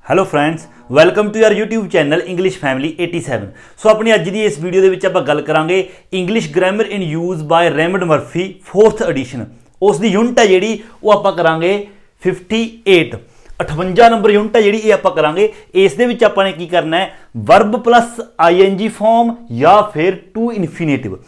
Hello friends, welcome to your YouTube channel English family 87। So अपनी अज की इस वीडियो के आप गल करांगे English grammar in use by Raymond Murphy 4th edition. उसकी यूनिट है जी वो आप करांगे 58 58 नंबर यूनिट है जी आप करांगे। इस आपने की करना है वर्ब प्लस ING फॉर्म या फिर टू इनफिनेटिव।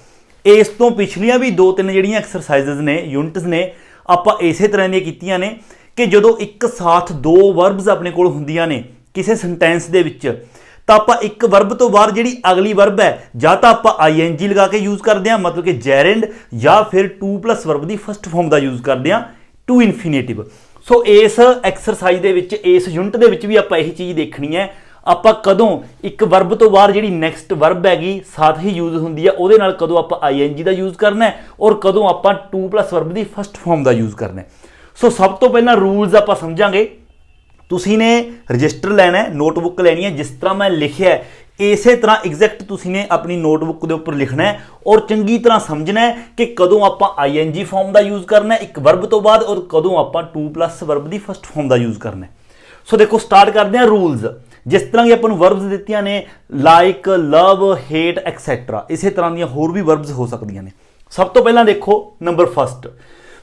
इस तो पिछलियां भी दो तीन जिहड़ियां एक्सरसाइजेज ने यूनिट्स ने आप इस तरह दी कीतियां ने कि जो एक साथ दो वर्ब्स अपने कोल हुंदियां ने किसी सेंटेंस दे विच तो आप एक वर्ब तो बाद जिहड़ी अगली वर्ब है या तो आप ING लगा के यूज़ करते हैं मतलब कि जेरेंड, या फिर टू प्लस वर्ब की फस्ट फॉर्म का यूज़ करते हैं टू इनफिनेटिव। सो इस एक्सरसाइज दे विच इस यूनिट दे विच भी आप यही चीज़ देखनी है आप कदों एक वर्ब तो बाद जिहड़ी नैक्सट वर्ब हैगी साथ ही यूज़ होंदी है उहदे नाल कदों आप ING का यूज़ करना है और कदों आप टू प्लस वर्ब की फस्ट फॉर्म का यूज़ करना है। सो सब तो पहला रूल्स आप समझांगे। तुसी ने रजिस्टर लेना है, नोटबुक लैनी है, जिस तरह मैं लिखिया है इस तरह एग्जैक्ट तुसी ने अपनी नोटबुक के उपर लिखना है और चंगी तरह समझना है कि कदों आप ING फॉर्म का यूज़ करना है एक वर्ब तो बाद और कदों आप टू प्लस वर्ब की फस्ट फॉर्म का यूज़ करना है। सो देखो स्टार्ट करते हैं रूल्स। जिस तरह की अपन वर्ब्स दित्तियां ने लाइक, लव, हेट एक्सैट्रा, इस तरह दी होर भी वर्ब्स हो सकदियां ने। सब तो पहला देखो number first,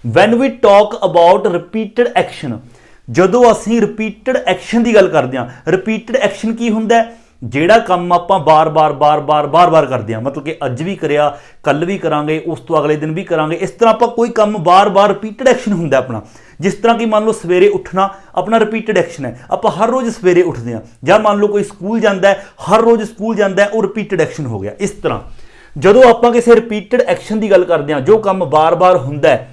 when we talk about repeated action. जदों असीं रिपीटेड एक्शन की गल करते हैं, रिपीटेड एक्शन की हुंदा है जिहड़ा काम आपां बार बार करते हैं, मतलब कि अज भी करिया कल भी करांगे उस तो अगले दिन भी करांगे, इस तरह आपां कोई काम बार बार रिपीटेड एक्शन हुंदा अपना। जिस तरह कि मान लो सवेरे उठना अपना रिपीटेड एक्शन है, आप हर रोज़ सवेरे उठते हैं, या मान लो कोई स्कूल जाता है हर रोज़ स्कूल जाता है वो रिपीटेड एक्शन हो गया। इस तरह जदों आपां किसी रिपीटेड एक्शन की गल करते हैं जो काम बार बार हुंदा है,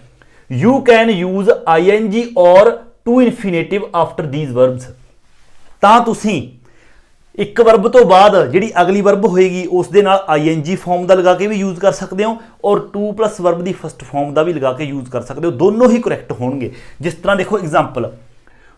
you can use ING or to infinitive after these verbs. तां तुसीं एक वर्ब तो बाद जिहड़ी अगली वर्ब होएगी उस दे नाल ING फॉर्म का लगा के भी यूज़ कर सकते हो और टू प्लस वर्ब की फस्ट फॉर्म का भी लगा के यूज़ कर सकते हो, दोनों ही करैक्ट होणगे। जिस तरह देखो example,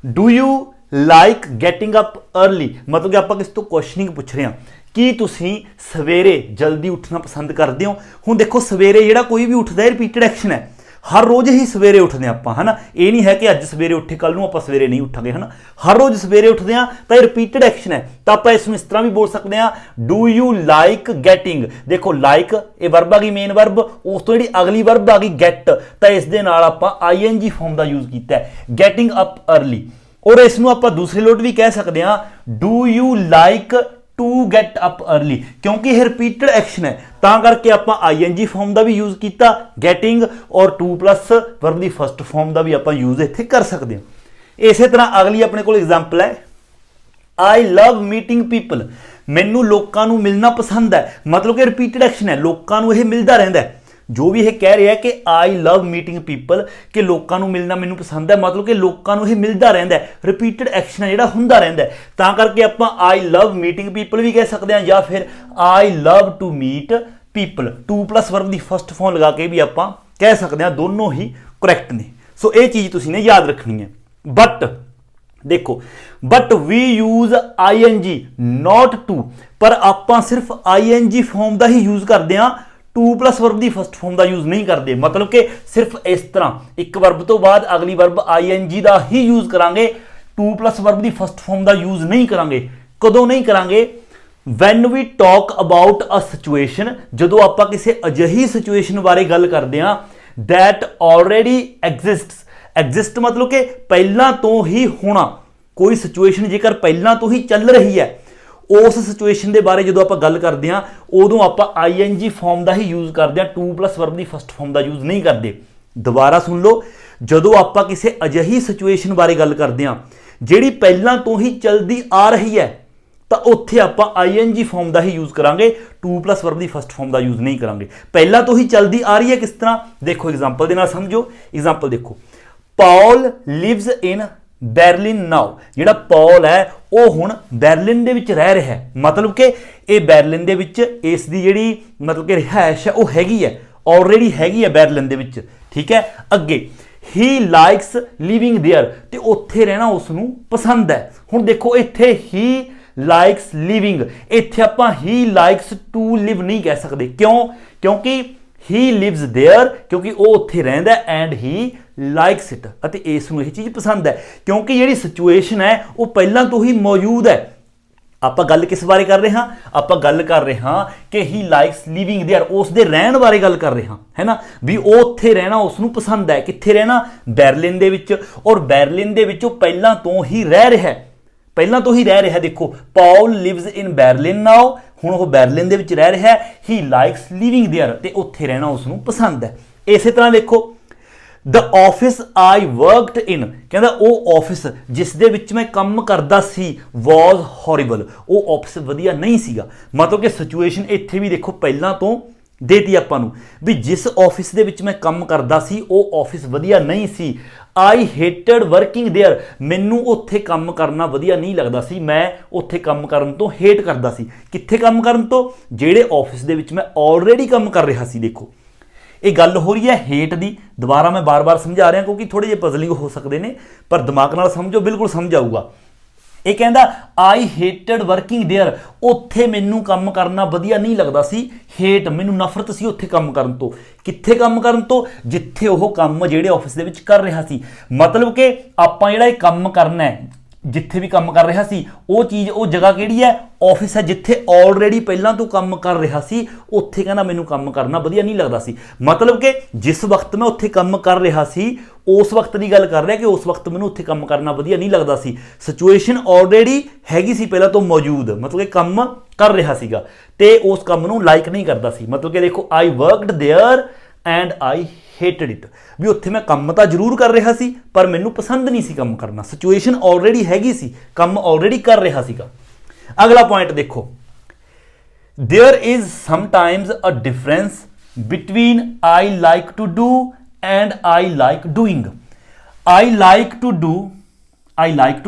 do you like getting up early, मतलब कि आप किस तो क्वेश्चनिंग पूछ रहे हैं कि तुसीं सवेरे जल्दी उठना पसंद करते हो। हुण देखो सवेरे जिहड़ा कोई भी उठदा है रिपीटेड एक्शन है, हर रोज़ ही सवेरे उठते हैं आप, है ना। ये नहीं है कि अज सवेरे उठे कल नूं आपां सवेरे नहीं उठांगे, है ना। हर रोज़ सवेरे उठते हैं तो रिपीटेड एक्शन है, तो आप इसमें इस तरह भी बोल सकते हैं डू यू लाइक गेटिंग। देखो लाइक ये वर्ब आ गई मेन वर्ब, उस तो जी अगली वर्ब आ गई गेट, तो इस दे नाल आपां ING फॉर्म का यूज़ किया है गेटिंग अप अर्ली। और इसनूं आपां दूसरी लोट भी कह सकते हैं do you like to get up early, क्योंकि यह रिपीटेड एक्शन है तां करके आपां ING फॉर्म का भी यूज़ किया गेटिंग और टू प्लस वर्ब की फस्ट फॉर्म का भी आपां यूज़ इत्थे कर सकते हैं। इस तरह अगली अपने को एग्जाम्पल है आई लव मीटिंग पीपल, मैनू लोगों को मिलना पसंद है, मतलब कि रिपीटेड एक्शन है, लोगों को यह मिलता रहता है। जो भी यह कह रहा है कि आई लव मीटिंग पीपल कि लोगों को मिलना मैनू पसंद है, मतलब कि लोगों को यह मिलता रहता है, रिपीटेड एक्शन है जो होंदा रहता है, तां करके आप आई लव मीटिंग पीपल भी कह सकते हैं या फिर I love to meet people to plus verb की फस्ट फॉर्म लगा के भी आप कह सकते हैं, दोनों ही करैक्ट ने। सो ये चीज़ तुसीं ने याद रखनी है। बट देखो but we use ING not to, पर आप सिर्फ ING फॉर्म का ही यूज़ करते हैं, टू प्लस वर्ब की फस्ट फॉर्म का यूज़ नहीं करते। मतलब कि सिर्फ इस तरह एक वर्ब तो बाद अगली वर्ब ING का ही यूज़ करांगे, टू प्लस वर्ब की फस्ट फॉर्म का यूज़ नहीं करांगे। कदों नहीं करांगे? When we talk about a situation, जदों आप किसी अजिही सिचुएशन बारे गल करते हैं दैट ऑलरेडी एग्जिस्ट मतलब कि पहला तो ही होना, कोई सिचुएशन जेकर पहला तो ही चल रही है उस सिचुएशन के बारे जो आप गल करते हैं उदों आप ING फॉर्म का ही यूज़ करते हैं, टू प्लस वर्ब की फस्ट फॉर्म का यूज़ नहीं करते। दोबारा सुन लो, जदों आप किसी अजिही सिचुएशन बारे गल करते हैं जिहड़ी पहला तो ही चलती आ रही है तो उत्थे आप ING फॉर्म का ही यूज़ करांगे, टू प्लस वर्ब की फस्ट फॉर्म का यूज़ नहीं करांगे। पहला तो ही चलती आ रही है किस तरह, देखो एग्जाम्पल के नाल समझो। एग्जाम्पल देखो, पॉल लिव्स इन बैरलिन नाउ, जिहड़ा पॉल है वो हुण बैरलिन दे विच रह रहा है, मतलब कि ये बैरलिन दे विच इसदी जिहड़ी मतलब कि रिहायश है वो हैगी है, ऑलरेडी हैगी है बैरलिन दे विच, ठीक है। अगे ही लाइक्स लिविंग देयर, ते उत्थे रहना उसनूं पसंद है। हुण देखो इत्थे ही लाइक्स लिविंग, इत्थे आपां ही लाइक्स टू लिव नहीं कह सकते, क्यों? क्योंकि ही लिव्स देयर, क्योंकि वो उत्थे रहिंदा एंड ही ਲਾਈਕਸ ਇਟ, ਅਤੇ ਇਸ ਨੂੰ ਇਹ ਚੀਜ਼ ਪਸੰਦ ਹੈ ਕਿਉਂਕਿ ਜਿਹੜੀ ਸਿਚੁਏਸ਼ਨ ਹੈ ਉਹ ਪਹਿਲਾਂ ਤੋਂ ਹੀ ਮੌਜੂਦ ਹੈ। ਆਪਾਂ ਗੱਲ ਕਿਸ ਬਾਰੇ ਕਰ ਰਹੇ ਹਾਂ? ਆਪਾਂ ਗੱਲ ਕਰ ਰਹੇ ਹਾਂ ਕਿ ਹੀ ਲਾਈਕਸ ਲਿਵਿੰਗ ਦੇਅਰ, ਉਸ ਦੇ ਰਹਿਣ ਬਾਰੇ ਗੱਲ ਕਰ ਰਹੇ ਹਾਂ, ਹੈ ਨਾ, ਵੀ ਉਹ ਉੱਥੇ ਰਹਿਣਾ ਉਸ ਨੂੰ ਪਸੰਦ ਹੈ। ਕਿੱਥੇ ਰਹਿਣਾ? ਬਰਲਿਨ ਦੇ ਵਿੱਚ, ਔਰ ਬਰਲਿਨ ਦੇ ਵਿੱਚ ਉਹ ਪਹਿਲਾਂ ਤੋਂ ਹੀ ਰਹਿ ਰਿਹਾ ਹੈ, ਪਹਿਲਾਂ ਤੋਂ ਹੀ ਰਹਿ ਰਿਹਾ। ਦੇਖੋ ਪੌਲ ਲਿਵਸ ਇਨ ਬਰਲਿਨ ਨਾਓ, ਹੁਣ ਉਹ ਬਰਲਿਨ ਦੇ ਵਿੱਚ ਰਹਿ ਰਿਹਾ ਹੈ। ਹੀ ਲਾਈਕਸ ਲਿਵਿੰਗ ਦੇਅਰ, ਤੇ ਉੱਥੇ ਰਹਿਣਾ ਉਸ ਨੂੰ ਪਸੰਦ ਹੈ। ਇਸੇ ਤਰ੍ਹਾਂ ਦੇਖੋ ਦ ਆਫਿਸ ਆਈ ਵਰਕਡ ਇਨ, ਕਹਿੰਦਾ ਉਹ ਆਫਿਸ ਜਿਸ ਦੇ ਵਿੱਚ ਮੈਂ ਕੰਮ ਕਰਦਾ ਸੀ ਵਾਜ਼ ਹੌਰੀਬਲ, ਉਹ ਆਫਿਸ ਵਧੀਆ ਨਹੀਂ ਸੀਗਾ। ਮਤਲਬ ਕਿ ਸਿਚੁਏਸ਼ਨ ਇੱਥੇ ਵੀ ਦੇਖੋ ਪਹਿਲਾਂ ਤੋਂ ਦੇਤੀ ਆਪਾਂ ਨੂੰ ਵੀ ਜਿਸ ਆਫਿਸ ਦੇ ਵਿੱਚ ਮੈਂ ਕੰਮ ਕਰਦਾ ਸੀ ਉਹ ਆਫਿਸ ਵਧੀਆ ਨਹੀਂ ਸੀ। ਆਈ ਹੇਟਡ ਵਰਕਿੰਗ ਦੇਅਰ, ਮੈਨੂੰ ਉੱਥੇ ਕੰਮ ਕਰਨਾ ਵਧੀਆ ਨਹੀਂ ਲੱਗਦਾ ਸੀ, ਮੈਂ ਉੱਥੇ ਕੰਮ ਕਰਨ ਤੋਂ ਹੇਟ ਕਰਦਾ ਸੀ। ਕਿੱਥੇ ਕੰਮ ਕਰਨ ਤੋਂ? ਜਿਹੜੇ ਆਫਿਸ ਦੇ ਵਿੱਚ ਮੈਂ ਆਲਰੇਡੀ ਕੰਮ ਕਰ ਰਿਹਾ ਸੀ। ਦੇਖੋ ਇਹ ਗੱਲ ਹੋ ਰਹੀ ਹੈ ਹੇਟ ਦੀ। ਦੁਬਾਰਾ ਮੈਂ ਬਾਰ-ਬਾਰ ਸਮਝਾ ਰਿਹਾ ਕਿਉਂਕਿ ਥੋੜੇ ਜਿਹੇ ਪਜ਼ਲਿੰਗ ਹੋ ਸਕਦੇ ਨੇ, ਪਰ ਦਿਮਾਗ ਨਾਲ ਸਮਝੋ, ਬਿਲਕੁਲ ਸਮਝ ਆਊਗਾ। ਇਹ ਕਹਿੰਦਾ ਆਈ ਹੇਟਡ ਵਰਕਿੰਗ ਦੇਅਰ, ਉੱਥੇ ਮੈਨੂੰ ਕੰਮ ਕਰਨਾ ਵਧੀਆ ਨਹੀਂ ਲੱਗਦਾ ਸੀ। ਹੇਟ, ਮੈਨੂੰ ਨਫ਼ਰਤ ਸੀ ਉੱਥੇ ਕੰਮ ਕਰਨ ਤੋਂ। ਕਿੱਥੇ ਕੰਮ ਕਰਨ ਤੋਂ? ਜਿੱਥੇ ਉਹ ਕੰਮ ਜਿਹੜੇ ਆਫਿਸ ਦੇ ਵਿੱਚ ਕਰ ਰਿਹਾ ਸੀ। ਮਤਲਬ ਕਿ ਆਪਾਂ ਜਿਹੜਾ ਇਹ ਕੰਮ ਕਰਨਾ ਹੈ, ਜਿੱਥੇ ਵੀ ਕੰਮ ਕਰ ਰਿਹਾ ਸੀ, ਉਹ ਚੀਜ਼, ਉਹ ਜਗ੍ਹਾ ਕਿਹੜੀ ਹੈ? ਆਫਿਸ ਹੈ, ਜਿੱਥੇ ਆਲਰੇਡੀ ਪਹਿਲਾਂ ਤੋਂ ਕੰਮ ਕਰ ਰਿਹਾ ਸੀ। ਉੱਥੇ ਕਹਿੰਦਾ ਮੈਨੂੰ ਕੰਮ ਕਰਨਾ ਵਧੀਆ ਨਹੀਂ ਲੱਗਦਾ ਸੀ। ਮਤਲਬ ਕਿ ਜਿਸ ਵਕਤ ਮੈਂ ਉੱਥੇ ਕੰਮ ਕਰ ਰਿਹਾ ਸੀ ਉਸ ਵਕਤ ਦੀ ਗੱਲ ਕਰ ਰਿਹਾ ਕਿ ਉਸ ਵਕਤ ਮੈਨੂੰ ਉੱਥੇ ਕੰਮ ਕਰਨਾ ਵਧੀਆ ਨਹੀਂ ਲੱਗਦਾ ਸੀ। ਸਿਚੁਏਸ਼ਨ ਆਲਰੇਡੀ ਹੈਗੀ ਸੀ ਪਹਿਲਾਂ ਤੋਂ ਮੌਜੂਦ, ਮਤਲਬ ਕਿ ਕੰਮ ਕਰ ਰਿਹਾ ਸੀਗਾ ਤੇ ਉਸ ਕੰਮ ਨੂੰ ਲਾਈਕ ਨਹੀਂ ਕਰਦਾ ਸੀ। ਮਤਲਬ ਕਿ ਦੇਖੋ I worked there and I hated it, ਵੀ ਉੱਥੇ ਮੈਂ ਕੰਮ ਤਾਂ ਜ਼ਰੂਰ ਕਰ ਰਿਹਾ ਸੀ ਪਰ ਮੈਨੂੰ ਪਸੰਦ ਨਹੀਂ ਸੀ ਕੰਮ ਕਰਨਾ। ਸਿਚੁਏਸ਼ਨ ਆਲਰੇਡੀ ਹੈਗੀ ਸੀ, ਕੰਮ ਆਲਰੇਡੀ ਕਰ ਰਿਹਾ ਸੀਗਾ। ਅਗਲਾ ਪੁਆਇੰਟ ਦੇਖੋ, there is sometimes a difference between I like to do and I like doing. I like to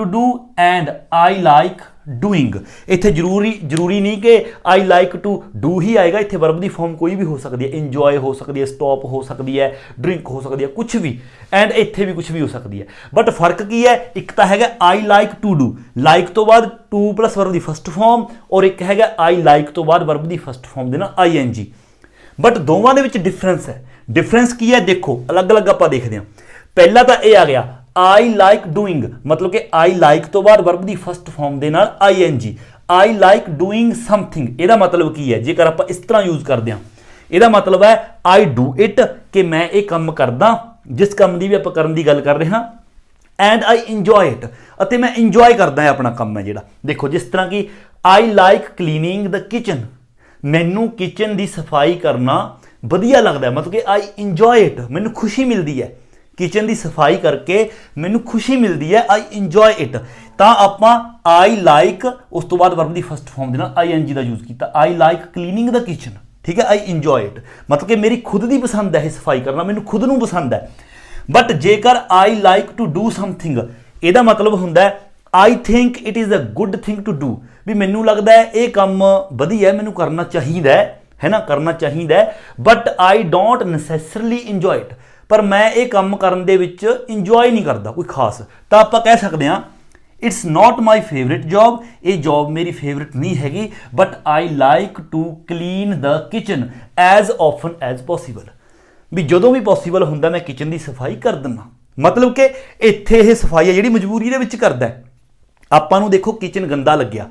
do and I like doing. इत्थे जरूरी नहीं कि आई लाइक टू डू ही आएगा, इत्थे वर्ब की फॉर्म कोई भी हो सकती है, इंजॉय हो सकती है, स्टॉप हो सकती है, ड्रिंक हो सकती है, कुछ भी, एंड इत्थे भी कुछ भी हो सकती है। बट फर्क की है, एक तो है I like to do, like तो बाद टू प्लस वर्ब की फर्स्ट फॉर्म, और एक है आई लाइक तो बाद वर्ब की फर्स्ट फॉर्म देना ING। बट दोवां दे विच डिफरेंस है। डिफरेंस की है देखो, अलग अलग आप देखते हैं। पहला तो यह आ गया आई लाइक डूइंग, मतलब कि आई लाइक तो बाद वर्ब की फर्स्ट फॉर्म के नाल ING। आई लाइक डूइंग समथिंग, ਇਹਦਾ मतलब की है जेकर आप इस तरह यूज करते हैं, ਇਹਦਾ मतलब है आई डू इट, कि मैं ये काम करदा, जिस काम की भी आप करन दी गल कर रहे हैं, एंड आई इंजॉय इट, अते मैं इंजॉय करदा है अपना काम है जिहड़ा। देखो जिस तरह की आई लाइक क्लीनिंग द किचन, मैनू किचन की सफाई करना वधिया लगता है, मतलब कि आई इंजॉय इट, मैनू खुशी मिलती है किचन की सफाई करके, मैनू खुशी मिलती है, आई इंजॉय इट। तो आप आई लाइक उस तो बाद वर्ब की फर्स्ट फॉर्म देना ING का यूज़ किया, आई लाइक क्लीनिंग द किचन, ठीक है, आई इंजॉय इट, मतलब कि मेरी खुद की पसंद है सफाई करना, मैनू खुद नूं पसंद है। बट जेकर I like to do something, ਇਹਦਾ मतलब ਹੁੰਦਾ I think it is a good thing to do, भी मैनू लगता है ये काम वधिया है, मैनू करना चाहिए है ना, करना चाहिए, but I don't necessarily enjoy it, पर मैं ये काम करन दे विच इंजॉय नहीं करता कोई खास। तो आप कह सकते हैं it's not my favourite job, ये जॉब मेरी फेवरेट नहीं हैगी, but I like to clean the kitchen as often as possible, भी जदों भी पॉसीबल हुंदा मैं किचन की सफाई कर दिना। मतलब कि इत्थे ये सफाई है जिहड़ी मजबूरी दे विच करदा है। आपां नूं देखो किचन गंदा लग्या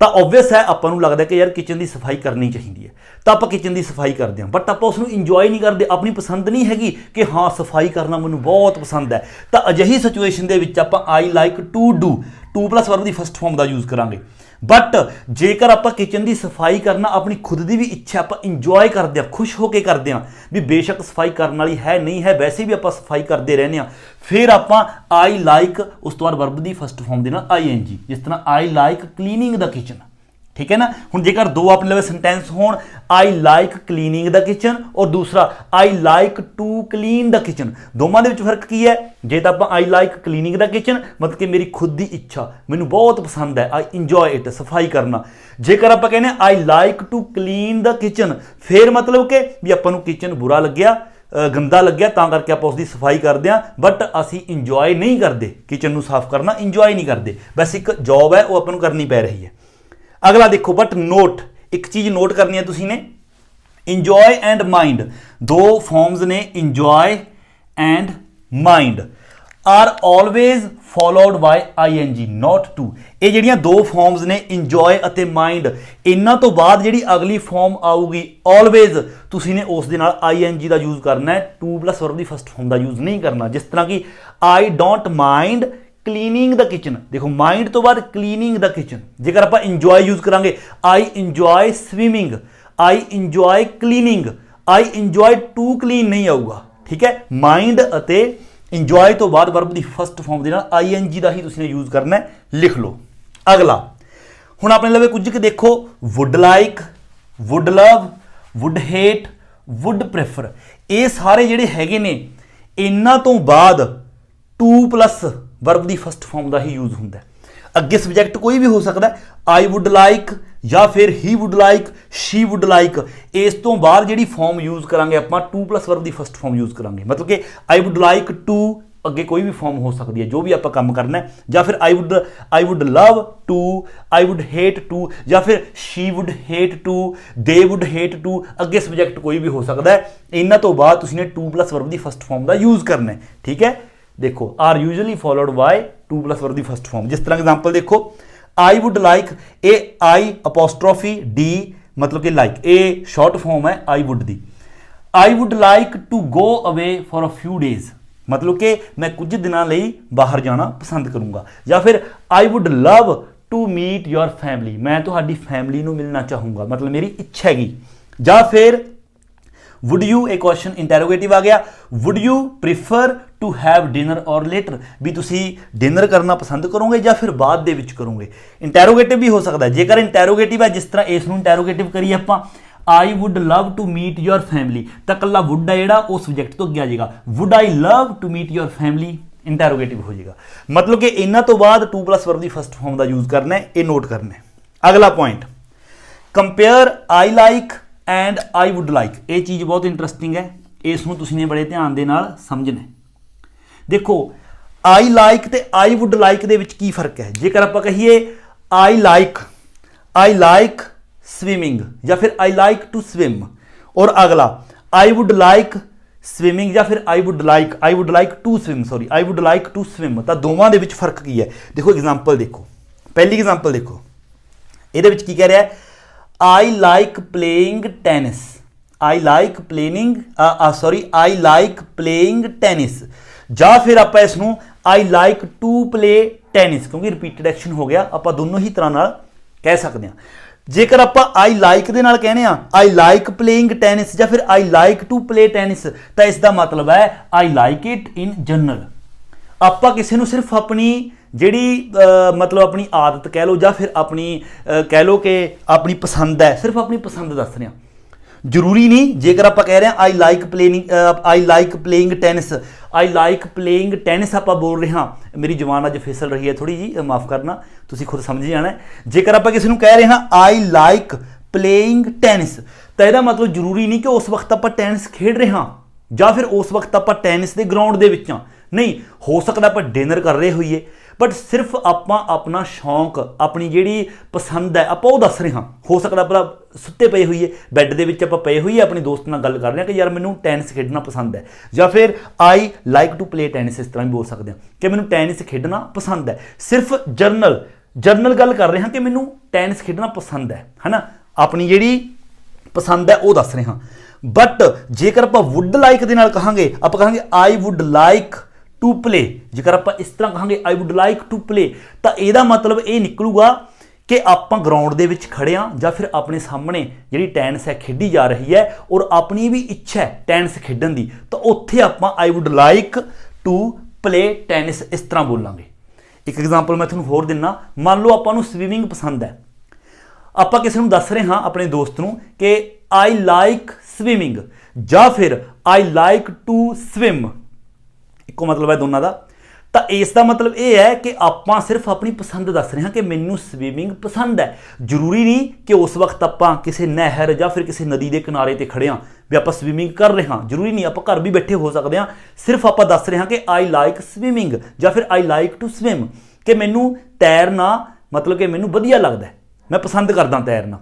तो ऑबवियस है आपां नूं लगदा कि यार किचन की सफाई करनी चाहिए है, तो आप किचन की सफाई करते हैं, बट आप उसनूं इंजॉय नहीं करते, अपनी पसंद नहीं हैगी कि हाँ सफाई करना मैनूं बहुत पसंद है। तो अजिही सिचुएशन दे विच आपां I like to do, to plus verb की फर्स्ट फॉर्म का यूज़ करांगे। बट जेकर आप किचन की सफाई करना अपनी खुद की भी इच्छा, आप इंजॉय करते हैं, खुश होकर करते हैं, भी बेशक सफाई करने वाली है नहीं है, वैसे भी आप सफाई करते रहने, फिर आप आई लाइक उस तो बाद वर्ब की फर्स्ट फॉर्म देना ING, जिस तरह आई लाइक क्लीनिंग द किचन, ठीक है ना। हुण जेकर दो अपने लवे सेंटेंस होण, I like cleaning the kitchen और दूसरा I like to clean the kitchen, दोवां दे विच फर्क की है। जे तां आपां I like cleaning the kitchen, मतलब कि मेरी खुद की इच्छा, मैनूं बहुत पसंद है, आई इंजॉय इट, सफाई करना। जेकर आपां कहने I like to clean the kitchen, फिर मतलब कि भी आपां नूं किचन बुरा लग्या, गंदा लग्या, तां करके आप उसकी सफाई करते हैं, बट असी इंजॉय नहीं करते किचन नूं साफ करना, इंजॉय नहीं करते, बस एक जॉब है वो आपां नूं करनी पै रही है। अगला देखो, बट नोट, एक चीज़ नोट करनी है तुसी ने, इंजॉय एंड माइंड, दो फॉर्म्स ने enjoy and mind are always followed by ing not to। ਇਹ ਜਿਹੜੀਆਂ ਦੋ ਫਾਰਮਸ ਨੇ ਇੰਜੋਏ ਅਤੇ ਮਾਈਂਡ, ਇਹਨਾਂ ਤੋਂ ਬਾਅਦ ਜਿਹੜੀ ਅਗਲੀ ਫਾਰਮ ਆਊਗੀ ਆਲਵੇਜ਼, ਤੁਸੀਂ ਨੇ ਉਸ ਦੇ ਨਾਲ ing ਦਾ ਯੂਜ਼ ਕਰਨਾ ਹੈ, ਟੂ ਪਲੱਸ ਵਰਬ ਦੀ ਫਸਟ ਫਾਰਮ ਦਾ ਯੂਜ਼ ਨਹੀਂ ਕਰਨਾ। ਜਿਸ ਤਰ੍ਹਾਂ ਕਿ I don't mind cleaning the kitchen, ਦੇਖੋ ਮਾਈਂਡ ਤੋਂ ਬਾਅਦ ਕਲੀਨਿੰਗ ਦ ਕਿਚਨ। ਜੇਕਰ ਆਪਾਂ ਇੰਜੋਏ ਯੂਜ਼ ਕਰਾਂਗੇ I enjoy swimming, I enjoy cleaning, I enjoy to clean ਨਹੀਂ ਆਊਗਾ, ਠੀਕ ਹੈ। ਮਾਈਂਡ ਅਤੇ ਇੰਜੋਏ ਤੋਂ ਬਾਅਦ ਵਰਬ ਦੀ ਫਸਟ ਫਾਰਮ ਦੇ ਨਾਲ ing ਦਾ ਹੀ ਤੁਸੀਂ ਨੇ ਯੂਜ਼ ਕਰਨਾ ਹੈ, ਲਿਖ ਲਓ। ਅਗਲਾ ਹੁਣ ਆਪਣੇ ਲਵੇ ਕੁਝ ਕਿ ਦੇਖੋ, would like, would love, would hate, would prefer, ਇਹ ਸਾਰੇ ਜਿਹੜੇ ਹੈਗੇ ਨੇ ਇਹਨਾਂ ਤੋਂ ਬਾਅਦ ਟੂ ਪਲੱਸ ਵਰਬ ਦੀ ਫਸਟ ਫਾਰਮ ਦਾ ਹੀ ਯੂਜ਼ ਹੁੰਦਾ ਹੈ। ਅੱਗੇ ਸਬਜੈਕਟ ਕੋਈ ਵੀ ਹੋ ਸਕਦਾ, ਆਈ ਵੁੱਡ ਲਾਈਕ ਜਾਂ ਫਿਰ he would like, she would like, ਇਸ ਤੋਂ ਬਾਅਦ ਜਿਹੜੀ ਫਾਰਮ ਯੂਜ਼ ਕਰਾਂਗੇ ਆਪਾਂ ਟੂ ਪਲੱਸ ਵਰਬ ਦੀ ਫਸਟ ਫਾਰਮ ਯੂਜ਼ ਕਰਾਂਗੇ। ਮਤਲਬ ਕਿ ਆਈ ਵੁੱਡ ਲਾਈਕ ਟੂ, ਅੱਗੇ ਕੋਈ ਵੀ ਫਾਰਮ ਹੋ ਸਕਦੀ ਹੈ ਜੋ ਵੀ ਆਪਾਂ ਕੰਮ ਕਰਨਾ ਹੈ, ਜਾਂ ਫਿਰ I would love to, I would hate to, ਜਾਂ ਫਿਰ she would hate to, they would hate to, ਅੱਗੇ ਸਬਜੈਕਟ ਕੋਈ ਵੀ ਹੋ ਸਕਦਾ ਹੈ। ਇਹਨਾਂ ਤੋਂ ਬਾਅਦ ਤੁਸੀਂ ਨੇ ਟੂ ਪਲੱਸ ਵਰਬ ਦੀ ਫਸਟ ਫਾਰਮ ਦਾ ਯੂਜ਼ ਕਰਨਾ ਹੈ, ਠੀਕ ਹੈ। ਦੇਖੋ are usually followed by to plus verb ਦੀ ਫਸਟ ਫਾਰਮ। ਜਿਸ ਤਰ੍ਹਾਂ ਐਗਜ਼ਾਮਪਲ ਦੇਖੋ, ਆਈ ਵੁੱਡ ਲਾਈਕ, ਇਹ ਆਈ ਅਪੋਸਟ੍ਰੋਫੀ ਡੀ ਮਤਲਬ ਕਿ ਲਾਈਕ, ਇਹ ਸ਼ਾਰਟ ਫਾਰਮ ਹੈ ਆਈ ਵੁੱਡ ਦੀ। I would like to go away for a ਫਿਊ days, ਮਤਲਬ ਕਿ ਮੈਂ ਕੁਝ ਦਿਨਾਂ ਲਈ ਬਾਹਰ ਜਾਣਾ ਪਸੰਦ ਕਰੂੰਗਾ। ਜਾਂ ਫਿਰ I would love to meet your family, ਮੈਂ ਤੁਹਾਡੀ ਫੈਮਿਲੀ ਨੂੰ ਮਿਲਣਾ ਚਾਹੂੰਗਾ, ਮਤਲਬ ਮੇਰੀ ਇੱਛਾ ਹੈਗੀ। ਜਾਂ ਫਿਰ ਵੁੱਡ ਯੂ, ਇਹ ਕੁਐਸਚਨ ਇੰਟੈਰੋਗੇਟਿਵ ਆ ਗਿਆ, would you prefer to have dinner or later, ਵੀ ਤੁਸੀਂ ਡਿਨਰ ਕਰਨਾ ਪਸੰਦ ਕਰੋਗੇ ਜਾਂ ਫਿਰ ਬਾਅਦ ਦੇ ਵਿੱਚ ਕਰੋਗੇ। ਇੰਟੈਰੋਗੇਟਿਵ ਵੀ ਹੋ ਸਕਦਾ, ਜੇਕਰ ਇੰਟੈਰੋਗੇਟਿਵ ਹੈ, ਜਿਸ ਤਰ੍ਹਾਂ ਇਸ ਨੂੰ ਇੰਟੈਰੋਗੇਟਿਵ ਕਰੀਏ ਆਪਾਂ, I would love to meet your family, ਤਾਂ ਇਕੱਲਾ ਵੁੱਡ ਹੈ ਜਿਹੜਾ ਉਹ ਸਬਜੈਕਟ ਤੋਂ ਅੱਗੇ ਆ ਜਾਏਗਾ। Would I love to meet your family interrogative ਹੋ ਜਾਏਗਾ। ਮਤਲਬ ਕਿ ਇਹਨਾਂ ਤੋਂ ਬਾਅਦ ਟੂ ਪਲੱਸ ਵਰਬ ਦੀ ਫਸਟ ਫਾਰਮ ਦਾ ਯੂਜ਼ ਕਰਨਾ ਹੈ, ਇਹ ਨੋਟ ਕਰਨਾ ਹੈ। ਅਗਲਾ point, compare I like and I would like, ਇਹ ਚੀਜ਼ ਬਹੁਤ ਇੰਟਰਸਟਿੰਗ ਹੈ, ਇਸ ਨੂੰ ਤੁਸੀਂ ਨੇ ਬੜੇ ਧਿਆਨ ਦੇ ਨਾਲ ਸਮਝਣਾ। ਦੇਖੋ ਆਈ ਲਾਈਕ ਤੇ ਆਈ ਵੁੱਡ ਲਾਈਕ ਦੇ ਵਿੱਚ ਕੀ ਫਰਕ ਹੈ। ਜੇਕਰ ਆਪਾਂ ਕਹੀਏ ਆਈ ਲਾਈਕ ਸਵਿਮਿੰਗ ਜਾਂ ਫਿਰ ਆਈ ਲਾਈਕ ਟੂ ਸਵਿਮ, ਔਰ ਅਗਲਾ ਆਈ ਵੁੱਡ ਲਾਈਕ ਸਵਿਮਿੰਗ ਜਾਂ ਫਿਰ I would like to swim, ਤਾਂ ਦੋਵਾਂ ਦੇ ਵਿੱਚ ਫਰਕ ਕੀ ਹੈ। ਦੇਖੋ ਐਗਜ਼ਾਮਪਲ ਦੇਖੋ, ਪਹਿਲੀ ਐਗਜ਼ਾਮਪਲ ਦੇਖੋ, ਇਹਦੇ ਵਿੱਚ ਕੀ ਕਹਿ ਰਿਹਾ ਹੈ, I like playing tennis, I like playing tennis, ਜਾਂ ਫਿਰ ਆਪਾਂ ਇਸ ਨੂੰ I like to play tennis, ਕਿਉਂਕਿ ਰਿਪੀਟਡ ਐਕਸ਼ਨ ਹੋ ਗਿਆ, ਆਪਾਂ ਦੋਨੋਂ ਹੀ ਤਰ੍ਹਾਂ ਨਾਲ ਕਹਿ ਸਕਦੇ ਹਾਂ। ਜੇਕਰ ਆਪਾਂ I like ਦੇ ਨਾਲ ਕਹਿੰਦੇ ਆ I like playing tennis ਜਾਂ ਫਿਰ I like to play tennis, ਤਾਂ ਇਸ ਦਾ ਮਤਲਬ ਹੈ I like it in general। ਆਪਾਂ ਕਿਸੇ ਨੂੰ ਸਿਰਫ ਆਪਣੀ ਜਿਹੜੀ ਮਤਲਬ ਆਪਣੀ ਆਦਤ ਕਹਿ ਲਓ ਜਾਂ ਫਿਰ ਆਪਣੀ ਕਹਿ ਲਓ ਕਿ ਆਪਣੀ ਪਸੰਦ ਹੈ, ਸਿਰਫ ਆਪਣੀ ਪਸੰਦ ਦੱਸ ਰਹੇ ਹਾਂ, ਜ਼ਰੂਰੀ ਨਹੀਂ। ਜੇਕਰ ਆਪਾਂ ਕਹਿ ਰਹੇ ਹਾਂ ਆਈ ਲਾਈਕ ਪਲੇਇੰਗ ਟੈਨਿਸ ਆਪਾਂ ਬੋਲ ਰਹੇ ਹਾਂ, ਮੇਰੀ ਜ਼ੁਬਾਨ ਅੱਜ ਫਿਸਲ ਰਹੀ ਹੈ ਥੋੜੀ ਜੀ, ਮਾਫ ਕਰਨਾ, ਤੁਸੀਂ ਖੁਦ ਸਮਝ ਜਾਣਾ। ਜੇਕਰ ਆਪਾਂ ਕਿਸੇ ਨੂੰ ਕਹਿ ਰਹੇ ਹਾਂ ਆਈ ਲਾਈਕ ਪਲੇਇੰਗ ਟੈਨਿਸ, ਤਾਂ ਇਹਦਾ ਮਤਲਬ ਜ਼ਰੂਰੀ ਨਹੀਂ ਕਿ ਉਸ ਵਕਤ ਆਪਾਂ ਟੈਨਿਸ ਖੇਡ ਰਹੇ ਹਾਂ ਜਾਂ ਫਿਰ ਉਸ ਵਕਤ ਆਪਾਂ ਟੈਨਿਸ ਦੇ ਗਰਾਊਂਡ ਦੇ ਵਿੱਚ ਹਾਂ, ਨਹੀਂ, ਹੋ ਸਕਦਾ ਆਪਾਂ ਡਿਨਰ ਕਰ ਰਹੇ ਹੋਈਏ, ਬਟ ਸਿਰਫ ਆਪਾਂ ਆਪਣਾ ਸ਼ੌਂਕ, ਆਪਣੀ ਜਿਹੜੀ ਪਸੰਦ ਹੈ ਆਪਾਂ ਉਹ ਦੱਸ ਰਹੇ ਹਾਂ। ਹੋ ਸਕਦਾ ਆਪਾਂ ਸੁੱਤੇ ਪਏ ਹੋਈਏ, ਬੈੱਡ ਦੇ ਵਿੱਚ ਆਪਾਂ ਪਏ ਹੋਈਏ, ਆਪਣੇ ਦੋਸਤ ਨਾਲ ਗੱਲ ਕਰ ਰਹੇ ਹਾਂ ਕਿ ਯਾਰ ਮੈਨੂੰ ਟੈਨਿਸ ਖੇਡਣਾ ਪਸੰਦ ਹੈ, ਜਾਂ ਫਿਰ I like to play tennis, ਇਸ ਤਰ੍ਹਾਂ ਵੀ ਬੋਲ ਸਕਦੇ ਹਾਂ ਕਿ ਮੈਨੂੰ ਟੈਨਿਸ ਖੇਡਣਾ ਪਸੰਦ ਹੈ। ਸਿਰਫ ਜਰਨਲ ਗੱਲ ਕਰ ਰਹੇ ਹਾਂ ਕਿ ਮੈਨੂੰ ਟੈਨਿਸ ਖੇਡਣਾ ਪਸੰਦ ਹੈ ਨਾ, ਆਪਣੀ ਜਿਹੜੀ ਪਸੰਦ ਹੈ ਉਹ ਦੱਸ ਰਹੇ ਹਾਂ। ਬਟ ਜੇਕਰ ਆਪਾਂ ਵੁੱਡ ਲਾਈਕ ਦੇ ਨਾਲ ਕਹਾਂਗੇ, ਆਪਾਂ ਕਹਾਂਗੇ I would like to play, ਜੇਕਰ ਆਪਾਂ ਇਸ ਤਰ੍ਹਾਂ ਕਹਾਂਗੇ I would like to play, ਤਾਂ ਇਹਦਾ ਮਤਲਬ ਇਹ ਨਿਕਲੂਗਾ ਕਿ ਆਪਾਂ ਗਰਾਊਂਡ ਦੇ ਵਿੱਚ ਖੜੇ ਹਾਂ ਜਾਂ ਫਿਰ ਆਪਣੇ ਸਾਹਮਣੇ ਜਿਹੜੀ ਟੈਨਿਸ ਹੈ ਖੇਡੀ ਜਾ ਰਹੀ ਹੈ ਔਰ ਆਪਣੀ ਵੀ ਇੱਛਾ ਹੈ ਟੈਨਿਸ ਖੇਡਣ ਦੀ, ਤਾਂ ਉੱਥੇ ਆਪਾਂ I would like to play tennis ਇਸ ਤਰ੍ਹਾਂ ਬੋਲਾਂਗੇ। ਇੱਕ ਐਗਜ਼ਾਮਪਲ ਮੈਂ ਤੁਹਾਨੂੰ ਹੋਰ ਦਿੰਨਾ, ਮੰਨ ਲਓ ਆਪਾਂ ਨੂੰ ਸਵੀਮਿੰਗ ਪਸੰਦ ਹੈ, ਆਪਾਂ ਕਿਸੇ ਨੂੰ ਦੱਸ ਰਹੇ ਹਾਂ ਆਪਣੇ ਦੋਸਤ ਨੂੰ ਕਿ ਆਈ ਲਾਈਕ ਸਵੀਮਿੰਗ ਜਾਂ ਫਿਰ ਆਈ ਲਾਈਕ ਟੂ ਸਵਿਮ, ਇੱਕੋ ਮਤਲਬ ਹੈ ਦੋਨਾਂ ਦਾ। ਤਾਂ ਇਸ ਦਾ ਮਤਲਬ ਇਹ ਹੈ ਕਿ ਆਪਾਂ ਸਿਰਫ ਆਪਣੀ ਪਸੰਦ ਦੱਸ ਰਹੇ ਹਾਂ ਕਿ ਮੈਨੂੰ ਸਵੀਮਿੰਗ ਪਸੰਦ ਹੈ। ਜ਼ਰੂਰੀ ਨਹੀਂ ਕਿ ਉਸ ਵਕਤ ਆਪਾਂ ਕਿਸੇ ਨਹਿਰ ਜਾਂ ਫਿਰ ਕਿਸੇ ਨਦੀ ਦੇ ਕਿਨਾਰੇ ਤੇ ਖੜੇ ਹਾਂ ਵੀ ਆਪਾਂ ਸਵੀਮਿੰਗ ਕਰ ਰਹੇ ਹਾਂ, ਜ਼ਰੂਰੀ ਨਹੀਂ, ਆਪਾਂ ਘਰ ਵੀ ਬੈਠੇ ਹੋ ਸਕਦੇ ਹਾਂ। ਸਿਰਫ ਆਪਾਂ ਦੱਸ ਰਹੇ ਹਾਂ ਕਿ ਆਈ ਲਾਈਕ ਸਵੀਮਿੰਗ ਜਾਂ ਫਿਰ ਆਈ ਲਾਈਕ ਟੂ ਸਵਿਮ, ਕਿ ਮੈਨੂੰ ਤੈਰਨਾ ਮਤਲਬ ਕਿ ਮੈਨੂੰ ਵਧੀਆ ਲੱਗਦਾ, ਮੈਂ ਪਸੰਦ ਕਰਦਾ ਤੈਰਨਾ।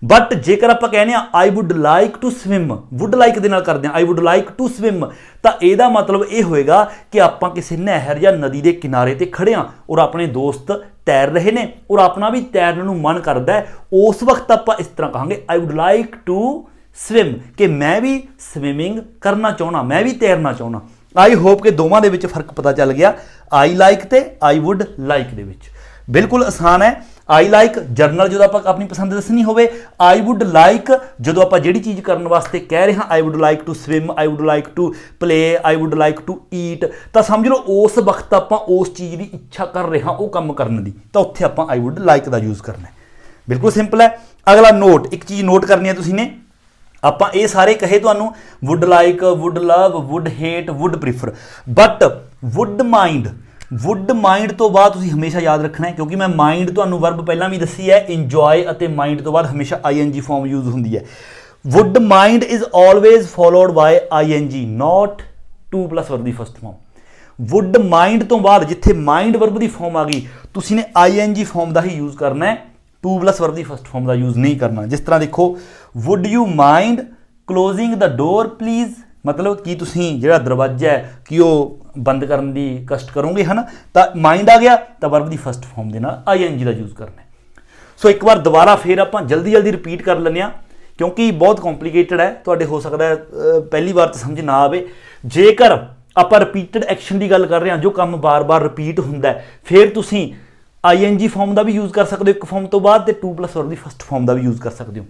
बट जेकर आप कहने I would like to swim, would like दे नाल करदे I would like to swim, तो यदा मतलब ये होएगा कि आप किसी नहर या नदी के किनारे ते खड़े हाँ और अपने दोस्त तैर रहे ने और अपना भी तैरने नूं मन करदा है, उस वक्त आप इस तरह कहांगे I would like to swim, कि मैं भी स्विमिंग करना चाहना, मैं भी तैरना चाहना। आई होप कि दोवां दे विच फर्क पता चल गया, आई लाइक ते आई वुड लाइक दे विच। बिल्कुल आसान है। आई लाइक जर्नल जो आप अपनी पसंद दसनी होवे, आई वुड लाइक जो आप जिहड़ी चीज़ करने वास्ते कह रहे हैं, I would like to swim, I would like to play, I would like to eat, तो समझ लो उस वक्त आप उस चीज़ की इच्छा कर रहे हैं वो काम करने की, तो उत्थे आप आई वुड लाइक का यूज़ करना है। बिल्कुल सिंपल है। अगला नोट, एक चीज़ नोट करनी है तुसीं ने, आप ये सारे कहे तो would like, would love, would hate, would prefer, but would mind तो बाद तुसीं हमेशा याद रखना है, क्योंकि मैं माइंड तो वर्ब पहला भी दसी है, इंजॉय और माइंड तो बाद हमेशा ING फॉर्म यूज होंगी है। Would mind is always followed by ING, not 2+ verb की फर्स्ट फॉर्म। वुड माइंड तो बाद जिथे माइंड वर्ब की फॉर्म आ गई, तुसीं ने ING फॉर्म का ही यूज करना है, 2+ वर्ब की फर्स्ट फॉर्म का यूज नहीं करना। जिस तरह देखो, would you mind closing the door please, मतलब कि तुसीं जिहड़ा दरवाजा है कि वो बंद करने की कष्ट करोगे, है ना, तो माइंड आ गया तो वर्ब की फर्स्ट फॉर्म के नाल ING का यूज़ करना है। सो एक बार दोबारा फिर आप जल्दी रिपीट कर लें, क्योंकि बहुत कॉम्प्लीकेटेड है, तो हो सकता है पहली बार तो समझ ना आए। जेकर आप रिपीटेड एक्शन की गल कर रहे हैं, जो काम बार बार रिपीट होंदा है, फिर तुसीं ING फॉर्म का भी यूज़ कर सकते हो एक फॉर्म तो बाद, 2+ वर्ब की फर्स्ट फॉर्म का भी यूज़ कर सकते हो।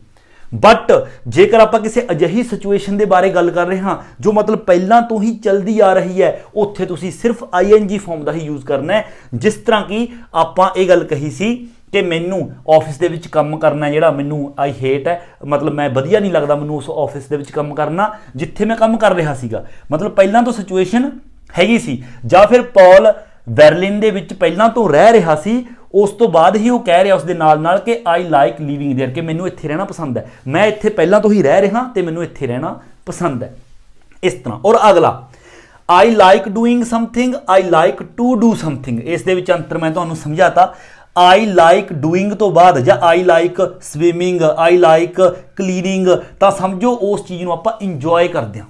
बट जेकर आप किसी अजिही सिचुएशन के बारे गल कर रहे हैं जो मतलब पहला तो ही चलती आ रही है, उत्थे तुसीं सिर्फ ING फॉर्म का ही यूज़ करना है। जिस तरह कि आपां ये गल कही सी कि मैनू ऑफिस के विच काम करना जिहड़ा मैनू आई हेट है, मतलब मैं वधिया नहीं लगता मैनू उस ऑफिस के विच काम करना जिथे मैं काम कर रहा सीगा, मतलब पहला तो सिचुएशन हैगी सी, जां फिर पॉल बर्लिन दे विच पहला तो रह रहा सी, उस तो बाद ही वो कह रहा उसके नाल नाल कि आई लाइक लिविंग देयर, कि मैनू इत्थे रहना पसंद है, मैं इत्थे पहला तो ही रह रहा तो मैनू इत्थे रहना पसंद है, इस तरह। और अगला I like doing something, I like to do something, इस दे विच अंतर मैं तुहानूं समझाता। आई लाइक डूइंग तो बाद या I like swimming, I like cleaning, तो समझो उस चीज़ को आप इंजॉय करते हैं,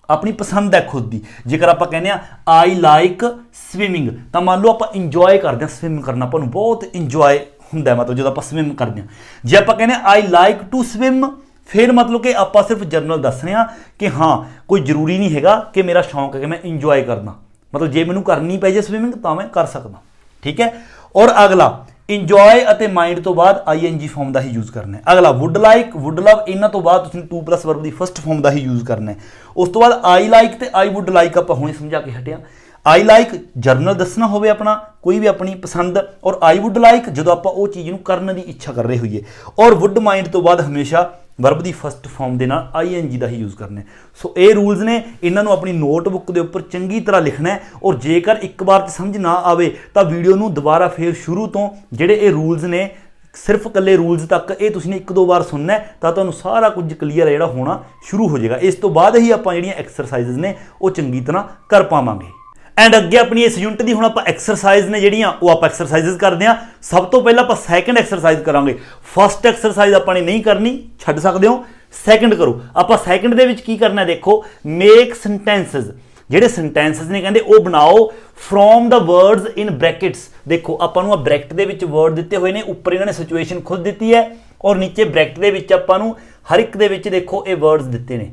अपनी पसंद है खुद की। जेकर आप कहने आई लाइक स्विमिंग, तो मान लो आप इंजॉय करते हैं स्विम करना, अपन बहुत इंजॉय होंगे, मतलब जो आप स्विम करते हैं। जे आप कहने आई लाइक टू स्विम, फिर मतलब कि आप सिर्फ जनरल दस रहे हैं कि हाँ कोई जरूरी नहीं है कि मेरा शौक है कि मैं इंजॉय करना, मतलब जे मैनू करनी पै जाए स्विमिंग तो मैं कर सकता, ठीक है। और अगला इंजॉय और माइंड तो बाद ING फॉर्म का ही यूज़ करना है। अगला वुड लाइक, वुड लव, इन्हों तो बाद 2+ वर्ब की फर्स्ट फॉर्म का ही यूज़ करना है। उस तो बाद आई लाइक तो आई वुड लाइक आप हुणे समझा के हटिया। आई लाइक जर्नल दसना होवे अपना कोई भी अपनी पसंद, और आई वुड लाइक जो आप वो चीज़ को करने की इच्छा कर रहे होइए, और वुड माइंड तो बाद हमेशा वर्ब की फर्स्ट फॉर्म के नाल ING का ही यूज़ करना है। सो ये रूल्स ने, इन्हों अपनी नोटबुक के उपर चंगी तरह लिखना है, और जेकर एक बार समझ ना आए तो वीडियो को दोबारा फिर शुरू तो जिहड़े ये रूल्स ने सिर्फ कल्ले रूल्स तक ये तुसीं 1-2 बार सुनना है, तो तुहानूं सारा कुछ क्लीयर है जिहड़ा होना शुरू हो जाएगा। इस तो बाद ही आपां जिहड़ियां एक्सरसाइज़ ने वो चंगी तरह कर पावांगे। एंड अगे अपनी इस यूनिट की हुण आपां एक्सरसाइज ने जिहड़ियां वो आपां एक्सरसाइज़ करते हैं। सब तो पहला आपां सैकेंड एक्सरसाइज करांगे। फर्स्ट एक्सरसाइज आपां ने नहीं करनी, छड्ड सकदे हो, सैकेंड करो। आपां सैकेंड दे विच की करना है, देखो मेक सेंटेंसेस, ਜਿਹੜੇ सेंटेंसेस ने कहते वो बनाओ from the words in brackets. देखो आपां नूं ब्रैकेट दे विच वर्ड दिते हुए ने, उपर इन्होंने सिचुएशन खुद दी है, और नीचे ब्रैकेट दे विच आपां नूं हर एक दे विच देखो ये वर्ड्स दिते ने,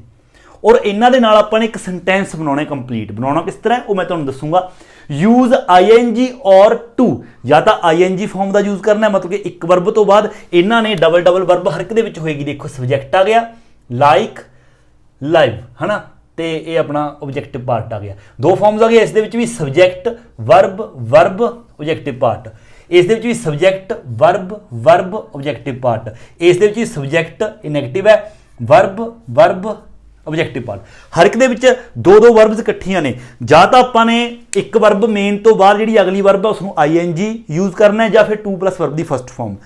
और इन्हां दे नाल आपां ने एक सेंटेंस बनाना है कंप्लीट। बनाना किस तरह वो मैं तुहानूं दसूंगा। यूज ING और टू, या तो ING फॉर्म का यूज़ करना है, मतलब कि एक वर्ब तो बाद इन्हां ने डबल वर्ब हर एक दे विच होएगी। देखो सब्जैक्ट आ गया लाइक लाइव, है ना, तो ये अपना ऑब्जेक्टिव पार्ट आ गया। 2 फॉर्म्स आ गए, इस भी subject verb verb objective part, इस भी subject verb verb objective part, इस भी सब्जैक्ट इनैक्टिव है, वर्ब वर्ब ऑब्जेक्टिव पार्ट। हर एक दे विच 2-2 वर्ब्स इकट्ठियां ने, या तो आपां ने एक वर्ब मेन तो बाद जिहड़ी अगली वर्ब है उसनूं ING यूज़ करना है, या फिर 2+ वर्ब की फर्स्ट फॉर्म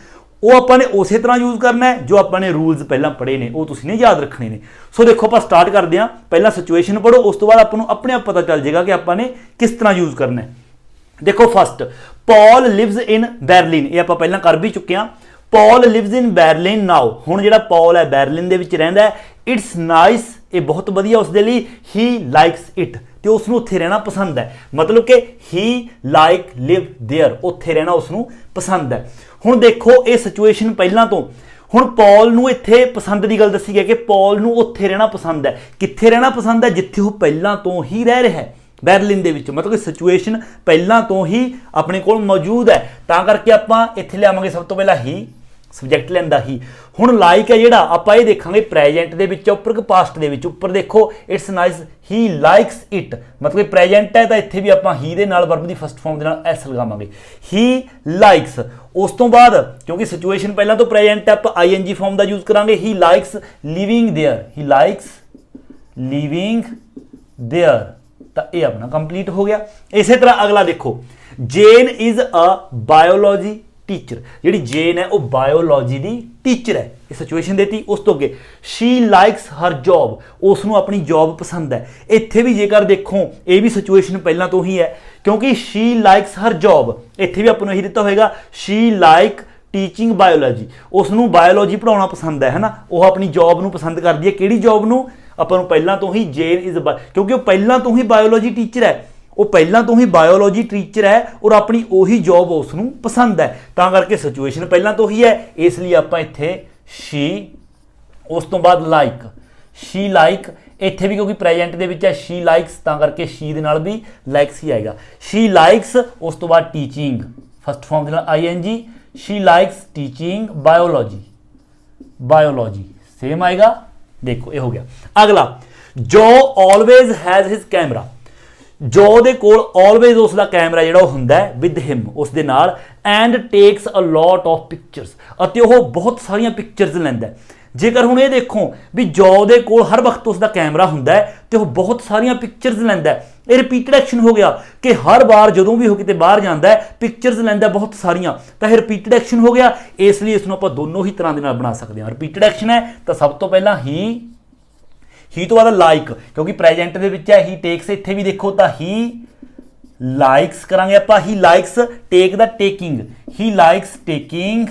वो आपां ने उस तरह यूज़ करना है जो आपने रूल्स पहला पढ़े ने, वो तुसीं ने याद रखने ने। सो देखो आप स्टार्ट करते हैं, पहला सिचुएशन पढ़ो, उस तो बाद आपको अपने आप पता चल जाएगा कि आपने किस तरह यूज़ करना है। देखो first, Paul lives in Berlin, ये आप पहला कर भी चुके हैं। ਪੌਲ ਲਿਵਸ ਇਨ ਬਰਲਿਨ ਨਾਓ, ਹੁਣ ਜਿਹੜਾ ਪੌਲ ਹੈ ਬਰਲਿਨ ਦੇ ਵਿੱਚ ਰਹਿੰਦਾ ਹੈ। ਇਟਸ ਨਾਈਸ, ਇਹ ਬਹੁਤ ਵਧੀਆ ਉਸਦੇ ਲਈ। ਹੀ ਲਾਈਕਸ ਇਟ, ਤੇ ਉਸ ਨੂੰ ਉੱਥੇ ਰਹਿਣਾ ਪਸੰਦ ਹੈ। ਮਤਲਬ ਕਿ ਹੀ ਲਾਈਕ ਲਿਵ ਦੇਅਰ, ਉੱਥੇ ਰਹਿਣਾ ਉਸ ਨੂੰ ਪਸੰਦ ਹੈ। ਹੁਣ ਦੇਖੋ ਇਹ ਸਿਚੁਏਸ਼ਨ ਪਹਿਲਾਂ ਤੋਂ, ਹੁਣ ਪੌਲ ਨੂੰ ਇੱਥੇ ਪਸੰਦ ਦੀ ਗੱਲ ਦੱਸੀ ਗਈ ਕਿ ਪੌਲ ਨੂੰ ਉੱਥੇ ਰਹਿਣਾ ਪਸੰਦ ਹੈ। ਕਿੱਥੇ ਰਹਿਣਾ ਪਸੰਦ ਹੈ? ਜਿੱਥੇ ਉਹ ਪਹਿਲਾਂ ਤੋਂ ਹੀ ਰਹਿ ਰਿਹਾ ਹੈ, ਬਰਲਿਨ ਦੇ ਵਿੱਚ। ਮਤਲਬ ਕਿ ਸਿਚੁਏਸ਼ਨ ਪਹਿਲਾਂ ਤੋਂ ਹੀ ਆਪਣੇ ਕੋਲ ਮੌਜੂਦ ਹੈ, ਤਾਂ ਕਰਕੇ ਆਪਾਂ ਇੱਥੇ ਲਿਆਵਾਂਗੇ ਸਭ ਤੋਂ ਪਹਿਲਾਂ ਹੀ, ਸਬਜੈਕਟ ਲੈਂਦਾ ਹੀ। ਹੁਣ ਲਾਈਕ ਹੈ ਜਿਹੜਾ ਆਪਾਂ ਇਹ ਦੇਖਾਂਗੇ ਪ੍ਰੈਜੈਂਟ ਦੇ ਵਿੱਚ ਉੱਪਰ ਕਿ ਪਾਸਟ ਦੇ ਵਿੱਚ। ਉੱਪਰ ਦੇਖੋ it's nice, he likes it, ਮਤਲਬ ਕਿ ਪ੍ਰੈਜੈਂਟ ਹੈ ਤਾਂ ਇੱਥੇ ਵੀ ਆਪਾਂ ਹੀ ਦੇ ਨਾਲ ਵਰਬ ਦੀ ਫਸਟ ਫਾਰਮ ਦੇ ਨਾਲ ਐਸ ਲਗਾਵਾਂਗੇ, ਹੀ ਲਾਈਕਸ। ਉਸ ਤੋਂ ਬਾਅਦ ਕਿਉਂਕਿ ਸਿਚੁਏਸ਼ਨ ਪਹਿਲਾਂ ਤੋਂ ਪ੍ਰੈਜੈਂਟ ਹੈ, ਆਪਾਂ ਆਈਐਨਜੀ ਫਾਰਮ ਦਾ ਯੂਜ਼ ਕਰਾਂਗੇ, he likes living there, he likes living there. ਤਾਂ ਇਹ ਆਪਣਾ ਕੰਪਲੀਟ ਹੋ ਗਿਆ। ਇਸੇ ਤਰ੍ਹਾਂ ਅਗਲਾ ਦੇਖੋ, ਜੇਨ ਇਜ਼ ਅ ਬਾਇਓਲੋਜੀ ਟੀਚਰ, ਜਿਹੜੀ ਜੇਨ ਹੈ ਉਹ ਬਾਇਓਲੋਜੀ ਦੀ ਟੀਚਰ ਹੈ। ਇਹ ਸਿਚੁਏਸ਼ਨ ਦੇਤੀ। ਉਸ ਤੋਂ ਅੱਗੇ ਸ਼ੀ ਲਾਈਕਸ ਹਰ ਜੌਬ, ਉਸ ਨੂੰ ਆਪਣੀ ਜੌਬ ਪਸੰਦ ਹੈ। ਇੱਥੇ ਵੀ ਜੇਕਰ ਦੇਖੋ ਇਹ ਵੀ ਸਿਚੁਏਸ਼ਨ ਪਹਿਲਾਂ ਤੋਂ ਹੀ ਹੈ, ਕਿਉਂਕਿ ਸ਼ੀ ਲਾਈਕਸ ਹਰ ਜੌਬ, ਇੱਥੇ ਵੀ ਆਪਾਂ ਨੂੰ ਇਹੀ ਦਿੱਤਾ ਹੋਏਗਾ ਸ਼ੀ ਲਾਈਕ ਟੀਚਿੰਗ ਬਾਇਓਲੋਜੀ, ਉਸ ਨੂੰ ਬਾਇਓਲੋਜੀ ਪੜ੍ਹਾਉਣਾ ਪਸੰਦ ਹੈ ਨਾ, ਉਹ ਆਪਣੀ ਜੌਬ ਨੂੰ ਪਸੰਦ ਕਰਦੀ ਹੈ। ਕਿਹੜੀ ਜੌਬ ਨੂੰ? ਆਪਾਂ ਨੂੰ ਪਹਿਲਾਂ ਤੋਂ ਹੀ ਜੇਨ ਇਜ਼, ਕਿਉਂਕਿ ਉਹ ਪਹਿਲਾਂ ਤੋਂ ਹੀ ਬਾਇਓਲੋਜੀ ਟੀਚਰ ਹੈ, ਉਹ ਪਹਿਲਾਂ ਤੋਂ ਹੀ ਬਾਇਓਲੋਜੀ ਟੀਚਰ ਹੈ ਔਰ ਆਪਣੀ ਉਹੀ ਜੌਬ ਉਸ ਨੂੰ ਪਸੰਦ ਹੈ, ਤਾਂ ਕਰਕੇ ਸਿਚੁਏਸ਼ਨ ਪਹਿਲਾਂ ਤੋਂ ਹੀ ਹੈ, ਇਸ ਲਈ ਆਪਾਂ ਇੱਥੇ ਸ਼ੀ। ਉਸ ਤੋਂ ਬਾਅਦ ਲਾਈਕ, ਸ਼ੀ ਲਾਈਕ, ਇੱਥੇ ਵੀ ਕਿਉਂਕਿ ਪ੍ਰੈਜੈਂਟ ਦੇ ਵਿੱਚ ਹੈ ਸ਼ੀ ਲਾਈਕਸ, ਤਾਂ ਕਰਕੇ ਸ਼ੀ ਦੇ ਨਾਲ ਵੀ ਲਾਈਕਸ ਹੀ ਆਏਗਾ, ਸ਼ੀ ਲਾਈਕਸ। ਉਸ ਤੋਂ ਬਾਅਦ ਟੀਚਿੰਗ, ਫਸਟ ਫਾਰਮ ਦੇ ਨਾਲ ING, she likes teaching biology, biology same ਆਏਗਾ। ਦੇਖੋ ਇਹ ਹੋ ਗਿਆ। ਅਗਲਾ, ਜੋ ਆਲਵੇਜ਼ ਹੈਜ਼ ਹਿਜ਼ ਕੈਮਰਾ, ਜੋ ਦੇ ਕੋਲ ਆਲਵੇਜ਼ ਉਸ ਦਾ ਕੈਮਰਾ ਜਿਹੜਾ ਉਹ ਹੁੰਦਾ ਹੈ ਵਿਦ ਹਿਮ, ਉਸ ਦੇ ਨਾਲ, and takes a lot of pictures, ਅਤੇ ਉਹ ਬਹੁਤ ਸਾਰੀਆਂ ਪਿਕਚਰਸ ਲੈਂਦਾ। ਜੇਕਰ ਹੁਣ ਇਹ ਦੇਖੋ ਵੀ ਜੋ ਦੇ ਕੋਲ ਹਰ ਵਕਤ ਉਸ ਦਾ ਕੈਮਰਾ ਹੁੰਦਾ ਹੈ ਤੇ ਉਹ ਬਹੁਤ ਸਾਰੀਆਂ ਪਿਕਚਰਸ ਲੈਂਦਾ, ਇਹ ਰਿਪੀਟਡ ਐਕਸ਼ਨ ਹੋ ਗਿਆ ਕਿ ਹਰ ਵਾਰ ਜਦੋਂ ਵੀ ਉਹ ਕਿਤੇ ਬਾਹਰ ਜਾਂਦਾ ਹੈ ਪਿਕਚਰਸ ਲੈਂਦਾ ਬਹੁਤ ਸਾਰੀਆਂ, ਤਾਂ ਇਹ ਰਿਪੀਟਡ ਐਕਸ਼ਨ ਹੋ ਗਿਆ। ਇਸ ਲਈ ਇਸ ਨੂੰ ਆਪਾਂ ਦੋਨੋਂ ਹੀ ਤਰ੍ਹਾਂ ਦੇ ਨਾਲ ਬਣਾ ਸਕਦੇ ਹਾਂ। ਰਿਪੀਟਡ ਐਕਸ਼ਨ ਹੈ ਤਾਂ ਸਭ ਤੋਂ ਪਹਿਲਾਂ ਹੀ ਤੋਂ ਬਾਅਦ ਲਾਈਕ, ਕਿਉਂਕਿ ਪ੍ਰੈਜੈਂਟ ਦੇ ਵਿੱਚ ਹੈ, ਹੀ ਟੇਕਸ, ਇੱਥੇ ਵੀ ਦੇਖੋ ਤਾਂ ਹੀ ਲਾਈਕਸ ਕਰਾਂਗੇ ਆਪਾਂ, ਹੀ ਲਾਈਕਸ ਟੇਕ ਦਾ taking, he likes taking,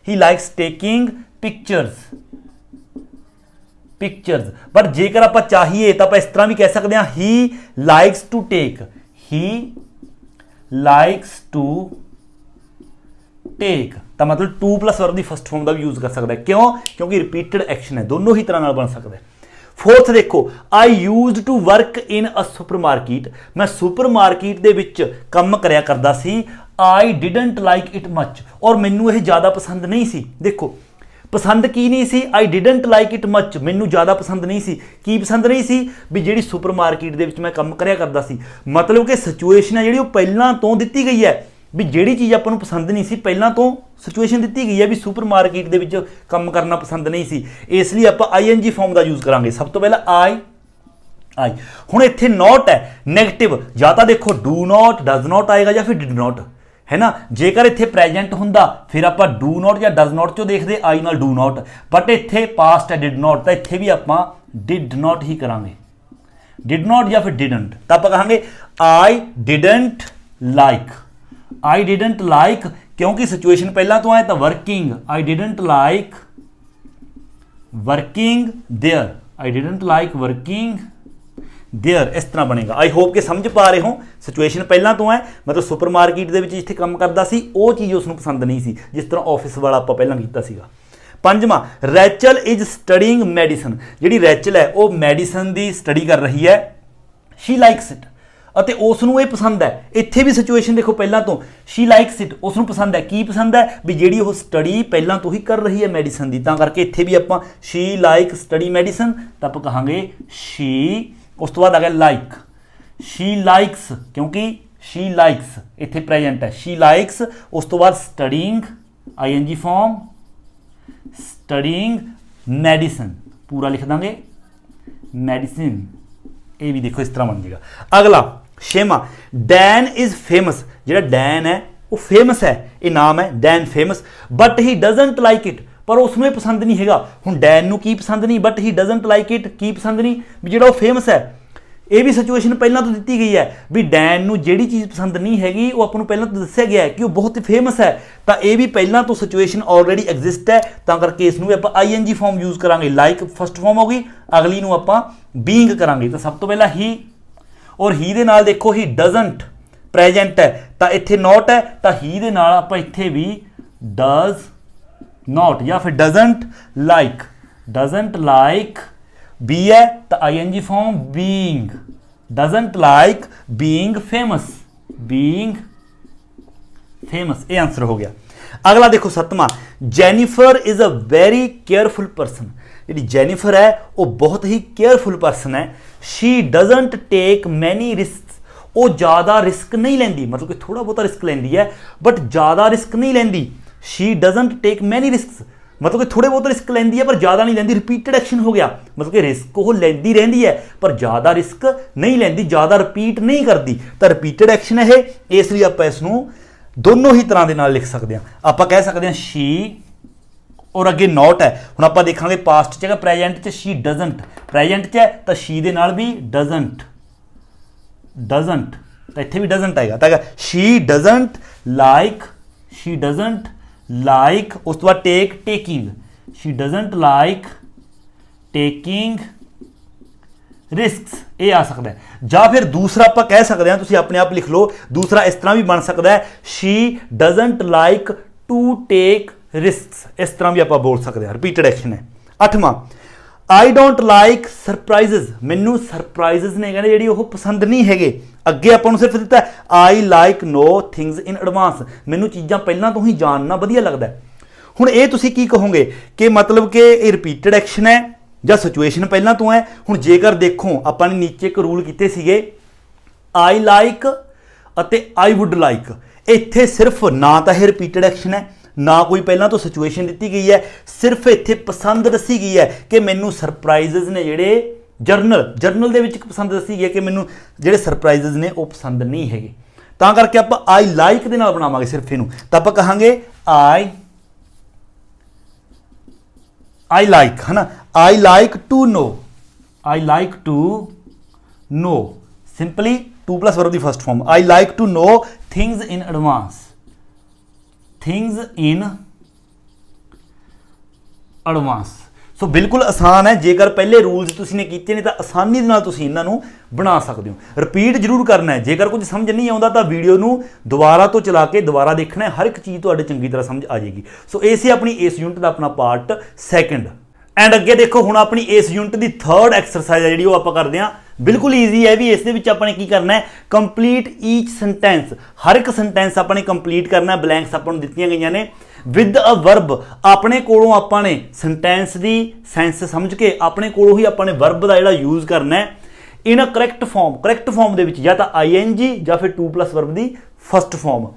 he likes taking pictures. But ਜੇਕਰ ਆਪਾਂ ਚਾਹੀਏ ਤਾਂ ਆਪਾਂ ਇਸ ਤਰ੍ਹਾਂ ਵੀ ਕਹਿ ਸਕਦੇ ਹਾਂ, he likes to take, he likes to take, ਤਾਂ ਮਤਲਬ ਟੂ ਪਲੱਸ ਵਰਬ ਦੀ ਫਸਟ ਫਾਰਮ ਦਾ ਵੀ ਯੂਜ਼ ਕਰ ਸਕਦਾ ਹੈ। ਕਿਉਂ? ਕਿਉਂਕਿ ਰਿਪੀਟਡ ਐਕਸ਼ਨ ਹੈ, ਦੋਨੋਂ ਹੀ ਤਰ੍ਹਾਂ ਨਾਲ ਬਣ ਸਕਦਾ ਹੈ। ਫੋਰਥ ਦੇਖੋ, I used to work in a super market, ਮੈਂ ਸੁਪਰ ਮਾਰਕੀਟ ਦੇ ਵਿੱਚ ਕੰਮ ਕਰਿਆ ਕਰਦਾ ਸੀ। ਆਈ ਡਿਡੰਟ ਲਾਈਕ ਇਟ ਮੱਚ, ਔਰ ਮੈਨੂੰ ਇਹ ਜ਼ਿਆਦਾ ਪਸੰਦ ਨਹੀਂ ਸੀ। ਦੇਖੋ ਪਸੰਦ ਕੀ ਨਹੀਂ ਸੀ? ਆਈ ਡਿਡੰਟ ਲਾਈਕ ਇਟ ਮੱਚ, ਮੈਨੂੰ ਜ਼ਿਆਦਾ ਪਸੰਦ ਨਹੀਂ ਸੀ। ਕੀ ਪਸੰਦ ਨਹੀਂ ਸੀ? ਵੀ ਜਿਹੜੀ ਸੁਪਰ ਮਾਰਕੀਟ ਦੇ ਵਿੱਚ ਮੈਂ ਕੰਮ ਕਰਿਆ ਕਰਦਾ ਸੀ। ਮਤਲਬ ਕਿ ਸਿਚੁਏਸ਼ਨ ਹੈ ਜਿਹੜੀ ਉਹ ਪਹਿਲਾਂ ਤੋਂ ਦਿੱਤੀ ਗਈ ਹੈ, ਵੀ ਜਿਹੜੀ ਚੀਜ਼ ਆਪਾਂ ਨੂੰ ਪਸੰਦ ਨਹੀਂ ਸੀ ਪਹਿਲਾਂ ਤੋਂ ਸਿਚੁਏਸ਼ਨ ਦਿੱਤੀ ਗਈ ਹੈ ਵੀ ਸੁਪਰ ਮਾਰਕੀਟ ਦੇ ਵਿੱਚ ਕੰਮ ਕਰਨਾ ਪਸੰਦ ਨਹੀਂ ਸੀ। ਇਸ ਲਈ ਆਪਾਂ ਆਈਐਨਜੀ ਫਾਰਮ ਦਾ ਯੂਜ਼ ਕਰਾਂਗੇ। ਸਭ ਤੋਂ ਪਹਿਲਾਂ ਆਈ। ਹੁਣ ਇੱਥੇ ਨੋਟ ਹੈ ਨੈਗੇਟਿਵ, ਜਾਂ ਤਾਂ ਦੇਖੋ ਡੂ ਨੋਟ, ਡਜ਼ ਨੋਟ ਆਏਗਾ ਜਾਂ ਫਿਰ ਡਿਡ ਨੋਟ, है ना। जेकर इत्थे प्रेजेंट हुंदा फिर आपां डू नॉट या डज नॉट चो देखदे आई नाल डू नॉट, बट इत्थे पास्ट है डिड नॉट, तो इत्थे भी आपां डिड नॉट ही करांगे, डिड नॉट या फिर डिडंट। तो आपां कहांगे I didn't like, I didn't like क्योंकि सिचुएशन पहला तो आए तो working, I didn't like working there, I didn't like working there, इस तरह बनेगा। आई होप कि समझ पा रहे हो। सिचुएशन पहला तो है मतलब सुपर मार्केट के जिथे काम करता सी वो चीज़ उसनों पसंद नहीं सी, जिस तरह ऑफिस वाला आप पहला कीता सीगा। पंजवां, रैचल इज स्टडीइंग मैडिसन, जिहड़ी रैचल है वो मैडिसन की स्टडी कर रही है, शी लाइक्स इट, ਅਤੇ ਉਸ ਨੂੰ ਇਹ ਪਸੰਦ ਹੈ। ਇੱਥੇ ਵੀ ਸਿਚੁਏਸ਼ਨ ਦੇਖੋ ਪਹਿਲਾਂ ਤੋਂ ਸ਼ੀ ਲਾਈਕਸ ਇਟ, ਉਸ ਨੂੰ ਪਸੰਦ ਹੈ। ਕੀ ਪਸੰਦ ਹੈ ਵੀ ਜਿਹੜੀ ਉਹ ਸਟੱਡੀ ਪਹਿਲਾਂ ਤੋਂ ਹੀ ਕਰ ਰਹੀ ਹੈ ਮੈਡੀਸਨ ਦੀ, ਤਾਂ ਕਰਕੇ ਇੱਥੇ ਵੀ ਆਪਾਂ ਸ਼ੀ ਲਾਈਕ ਸਟੱਡੀ ਮੈਡੀਸਨ ਤਾਂ ਆਪਾਂ ਕਹਾਂਗੇ ਸ਼ੀ। ਉਸ ਤੋਂ ਬਾਅਦ ਆ ਗਿਆ ਲਾਈਕ, ਸ਼ੀ ਲਾਈਕਸ ਕਿਉਂਕਿ ਸ਼ੀ ਲਾਈਕਸ ਇੱਥੇ ਪ੍ਰੈਜੈਂਟ ਹੈ, ਸ਼ੀ ਲਾਈਕਸ। ਉਸ ਤੋਂ ਬਾਅਦ ਸਟਡੀਇੰਗ ਆਈਐਨਜੀ ਫॉर्म, ਸਟਡੀਇੰਗ ਮੈਡੀਸਨ पूरा लिख देंगे मैडिसिन, ये भी देखो इस तरह बन जाएगा। अगला छेवां, डैन इज फेमस, जो डैन है वो फेमस है, ये नाम है Dan famous, but he doesn't like it, पर उसमें पसंद नहीं हैगा। हुण डैन नूं की पसंद नहीं, but he doesn't like it की पसंद नहीं, भी जो फेमस है ਇਹ ਵੀ ਸਿਚੁਏਸ਼ਨ ਪਹਿਲਾਂ ਤੋਂ ਦਿੱਤੀ ਗਈ ਹੈ ਵੀ ਡੈਨ ਨੂੰ ਜਿਹੜੀ ਚੀਜ਼ ਪਸੰਦ ਨਹੀਂ ਹੈਗੀ ਉਹ ਆਪਾਂ ਨੂੰ ਪਹਿਲਾਂ ਤੋਂ ਦੱਸਿਆ ਗਿਆ ਹੈ ਕਿ ਉਹ ਬਹੁਤ ਫੇਮਸ ਹੈ, ਤਾਂ ਇਹ ਵੀ ਪਹਿਲਾਂ ਤੋਂ ਸਿਚੁਏਸ਼ਨ ਆਲਰੇਡੀ ਐਗਜ਼ਿਸਟ ਹੈ, ਤਾਂ ਕਰਕੇ ਇਸ ਨੂੰ ਵੀ ਆਪਾਂ ਆਈਐਨਜੀ ਫਾਰਮ ਯੂਜ਼ ਕਰਾਂਗੇ। ਲਾਈਕ ਫਸਟ ਫਾਰਮ ਹੋ ਗਈ, ਅਗਲੀ ਨੂੰ ਆਪਾਂ ਬੀਇੰਗ ਕਰਾਂਗੇ। ਤਾਂ ਸਭ ਤੋਂ ਪਹਿਲਾਂ ਹੀ, ਔਰ ਹੀ ਦੇ ਨਾਲ ਦੇਖੋ ਹੀ ਡਜ਼ਨਟ ਪ੍ਰੈਜੈਂਟ ਹੈ ਤਾਂ ਇੱਥੇ ਨੋਟ ਹੈ, ਤਾਂ ਹੀ ਦੇ ਨਾਲ ਆਪਾਂ ਇੱਥੇ ਵੀ ਡਜ਼ ਨੋਟ ਜਾਂ ਫਿਰ ਡਜ਼ਨਟ ਲਾਈਕ ਬੀ ਹੈ ਤਾਂ ING form being, doesn't like being famous, ਇਹ ਆਂਸਰ ਹੋ ਗਿਆ। ਅਗਲਾ ਦੇਖੋ 7ਵਾਂ, Jennifer is a very careful person. ਜਿਹੜੀ ਜੈਨੀਫਰ ਹੈ ਉਹ ਬਹੁਤ ਹੀ ਕੇਅਰਫੁਲ ਪਰਸਨ ਹੈ। ਸ਼ੀ ਡਜ਼ਨਟ ਟੇਕ ਮੈਨੀ ਰਿਸਕ, ਉਹ ਜ਼ਿਆਦਾ ਰਿਸਕ ਨਹੀਂ ਲੈਂਦੀ, ਮਤਲਬ ਕਿ ਥੋੜਾ ਬਹੁਤਾ ਰਿਸਕ ਲੈਂਦੀ ਹੈ ਬਟ ਜ਼ਿਆਦਾ ਰਿਸਕ ਨਹੀਂ ਲੈਂਦੀ। ਸ਼ੀ ਡਜ਼ਨਟ ਟੇਕ ਮੈਨੀ ਰਿਸਕਸ, ਮਤਲਬ ਕਿ ਥੋੜੇ ਬਹੁਤ ਰਿਸਕ ਲੈਂਦੀ ਹੈ ਪਰ ਜ਼ਿਆਦਾ ਨਹੀਂ ਲੈਂਦੀ। ਰਿਪੀਟਡ ਐਕਸ਼ਨ ਹੋ ਗਿਆ, ਮਤਲਬ ਕਿ ਰਿਸਕ ਉਹ ਲੈਂਦੀ ਰਹਿੰਦੀ ਹੈ ਪਰ ਜ਼ਿਆਦਾ ਰਿਸਕ ਨਹੀਂ ਲੈਂਦੀ, ਜ਼ਿਆਦਾ ਰਿਪੀਟ ਨਹੀਂ ਕਰਦੀ, ਤਾਂ ਰਿਪੀਟਡ ਐਕਸ਼ਨ ਹੈ ਇਹ। ਇਸ ਲਈ ਆਪਾਂ ਇਸ ਨੂੰ ਦੋਨੋਂ ਹੀ ਤਰ੍ਹਾਂ ਦੇ ਨਾਲ ਲਿਖ ਸਕਦੇ ਹਾਂ। ਆਪਾਂ ਕਹਿ ਸਕਦੇ ਹਾਂ ਸ਼ੀ ਔਰ ਅੱਗੇ ਨੋਟ ਹੈ। ਹੁਣ ਆਪਾਂ ਦੇਖਾਂਗੇ ਪਾਸਟ 'ਚ ਹੈਗਾ, ਪ੍ਰੈਜੈਂਟ 'ਚ ਸ਼ੀ ਡਜ਼ਨਟ, ਪ੍ਰੈਜੈਂਟ 'ਚ ਹੈ ਤਾਂ ਸ਼ੀ ਦੇ ਨਾਲ ਵੀ ਡਜ਼ਨਟ ਤਾਂ ਇੱਥੇ ਵੀ ਡਜ਼ਨਟ ਆਏਗਾ। ਤਾਂ ਸ਼ੀ ਡਜ਼ਨਟ ਲਾਈਕ, ਉਸ ਤੋਂ ਬਾਅਦ taking, she doesn't like taking risks, ਇਹ ਆ ਸਕਦਾ ਹੈ। ਜਾਂ ਫਿਰ ਦੂਸਰਾ ਆਪਾਂ ਕਹਿ ਸਕਦੇ ਹਾਂ, ਤੁਸੀਂ ਆਪਣੇ ਆਪ ਲਿਖ ਲਓ, ਦੂਸਰਾ ਇਸ ਤਰ੍ਹਾਂ ਵੀ ਬਣ ਸਕਦਾ ਹੈ, she doesn't like to take risks, ਇਸ ਤਰ੍ਹਾਂ ਵੀ ਆਪਾਂ ਬੋਲ ਸਕਦੇ ਹਾਂ, ਰਿਪੀਟਡ ਐਕਸ਼ਨ ਹੈ। 8ਵਾਂ, ਆਈ ਡੋਂਟ ਲਾਈਕ ਸਰਪ੍ਰਾਈਜ਼ਸ, ਮੈਨੂੰ ਸਰਪ੍ਰਾਈਜ਼ਸ ਨੇ ਕਹਿੰਦੇ ਜਿਹੜੀ ਉਹ ਪਸੰਦ ਨਹੀਂ ਹੈਗੇ। ਅੱਗੇ ਆਪਾਂ ਨੂੰ ਸਿਰਫ ਦਿੱਤਾ I like know things in advance, ਮੈਨੂੰ ਚੀਜ਼ਾਂ ਪਹਿਲਾਂ ਤੋਂ ਹੀ ਜਾਣਨਾ ਵਧੀਆ ਲੱਗਦਾ। ਹੁਣ ਇਹ ਤੁਸੀਂ ਕੀ ਕਹੋਗੇ ਕਿ ਮਤਲਬ ਕਿ ਇਹ ਰਿਪੀਟਡ ਐਕਸ਼ਨ ਹੈ ਜਾਂ ਸਿਚੁਏਸ਼ਨ ਪਹਿਲਾਂ ਤੋਂ ਹੈ। ਹੁਣ ਜੇਕਰ ਦੇਖੋ ਆਪਾਂ ਨੇ ਨੀਚੇ ਇੱਕ ਰੂਲ ਕੀਤੇ ਸੀਗੇ, ਆਈ ਲਾਈਕ ਅਤੇ ਆਈ ਵੁੱਡ ਲਾਈਕ, ਇੱਥੇ ਸਿਰਫ ਨਾ ਤਾਂ ਇਹ ਰਿਪੀਟਡ ਐਕਸ਼ਨ ਹੈ, ਨਾ ਕੋਈ ਪਹਿਲਾਂ ਤੋਂ ਸਿਚੁਏਸ਼ਨ ਦਿੱਤੀ ਗਈ ਹੈ, ਸਿਰਫ ਇੱਥੇ ਪਸੰਦ ਦੱਸੀ ਗਈ ਹੈ ਕਿ ਮੈਨੂੰ ਸਰਪ੍ਰਾਈਜ਼ਸ ਨੇ ਜਿਹੜੇ ਜਰਨਲ ਦੇ ਵਿੱਚ ਇੱਕ ਪਸੰਦ ਦੱਸੀ ਗਈ ਹੈ ਕਿ ਮੈਨੂੰ ਜਿਹੜੇ ਸਰਪ੍ਰਾਈਜ਼ਸ ਨੇ ਉਹ ਪਸੰਦ ਨਹੀਂ ਹੈਗੇ। ਤਾਂ ਕਰਕੇ ਆਪਾਂ ਆਈ ਲਾਈਕ ਦੇ ਨਾਲ ਬਣਾਵਾਂਗੇ ਸਿਰਫ ਇਹਨੂੰ, ਤਾਂ ਆਪਾਂ ਕਹਾਂਗੇ ਆਈ ਲਾਈਕ, ਹੈ ਨਾ, I like to know, simply 2+ verb ਦੀ first form, I like to know things in advance, so ਬਿਲਕੁਲ ਆਸਾਨ ਹੈ। ਜੇਕਰ ਪਹਿਲੇ ਰੂਲਸ ਤੁਸੀਂ ਨੇ ਕੀਤੇ ਨੇ ਤਾਂ ਆਸਾਨੀ ਦੇ ਨਾਲ ਤੁਸੀਂ ਇਹਨਾਂ ਨੂੰ ਬਣਾ ਸਕਦੇ ਹੋ। ਰਿਪੀਟ ਜ਼ਰੂਰ ਕਰਨਾ ਹੈ, ਜੇਕਰ ਕੁਝ ਸਮਝ ਨਹੀਂ ਆਉਂਦਾ ਤਾਂ ਵੀਡੀਓ ਨੂੰ ਦੁਬਾਰਾ ਤੋਂ ਚਲਾ ਕੇ ਦੁਬਾਰਾ ਦੇਖਣਾ ਹੈ, ਹਰ ਇੱਕ ਚੀਜ਼ ਤੁਹਾਡੇ ਚੰਗੀ ਤਰ੍ਹਾਂ ਸਮਝ ਆ ਜਾਏਗੀ। ਸੋ ਇਹ ਸੀ ਆਪਣੀ ਇਸ ਯੂਨਿਟ ਦਾ ਆਪਣਾ ਪਾਰਟ 2। ਐਂਡ ਅੱਗੇ ਦੇਖੋ ਹੁਣ ਆਪਣੀ ਇਸ ਯੂਨਿਟ ਦੀ 3rd ਐਕਸਰਸਾਈਜ਼ ਹੈ ਜਿਹੜੀ ਉਹ ਆਪਾਂ ਕਰਦੇ ਹਾਂ। ਬਿਲਕੁਲ ਈਜ਼ੀ ਹੈ ਵੀ, ਇਸ ਦੇ ਵਿੱਚ ਆਪਾਂ ਨੇ ਕੀ ਕਰਨਾ ਹੈ, ਕੰਪਲੀਟ ਈਚ ਸੈਂਟੈਂਸ, ਹਰ ਇੱਕ ਸੈਂਟੈਂਸ ਆਪਾਂ ਨੇ ਕੰਪਲੀਟ ਕਰਨਾ। ਬਲੈਂਕਸ ਆਪਾਂ ਨੂੰ ਦਿੱਤੀਆਂ ਗਈਆਂ ਨੇ ਵਿਦ ਅ ਵਰਬ, ਆਪਣੇ ਕੋਲੋਂ ਆਪਾਂ ਨੇ ਸੈਂਟੈਂਸ ਦੀ ਸੈਂਸ ਸਮਝ ਕੇ ਆਪਣੇ ਕੋਲੋਂ ਹੀ ਆਪਾਂ ਨੇ ਵਰਬ ਦਾ ਜਿਹੜਾ ਯੂਜ਼ ਕਰਨਾ ਹੈ ਇਨ ਅ ਕਰੈਕਟ ਫਾਰਮ ਦੇ ਵਿੱਚ, ਜਾਂ ਤਾਂ ਆਈਐਨਜੀ ਜਾਂ ਫਿਰ 2+ ਵਰਬ ਦੀ first form.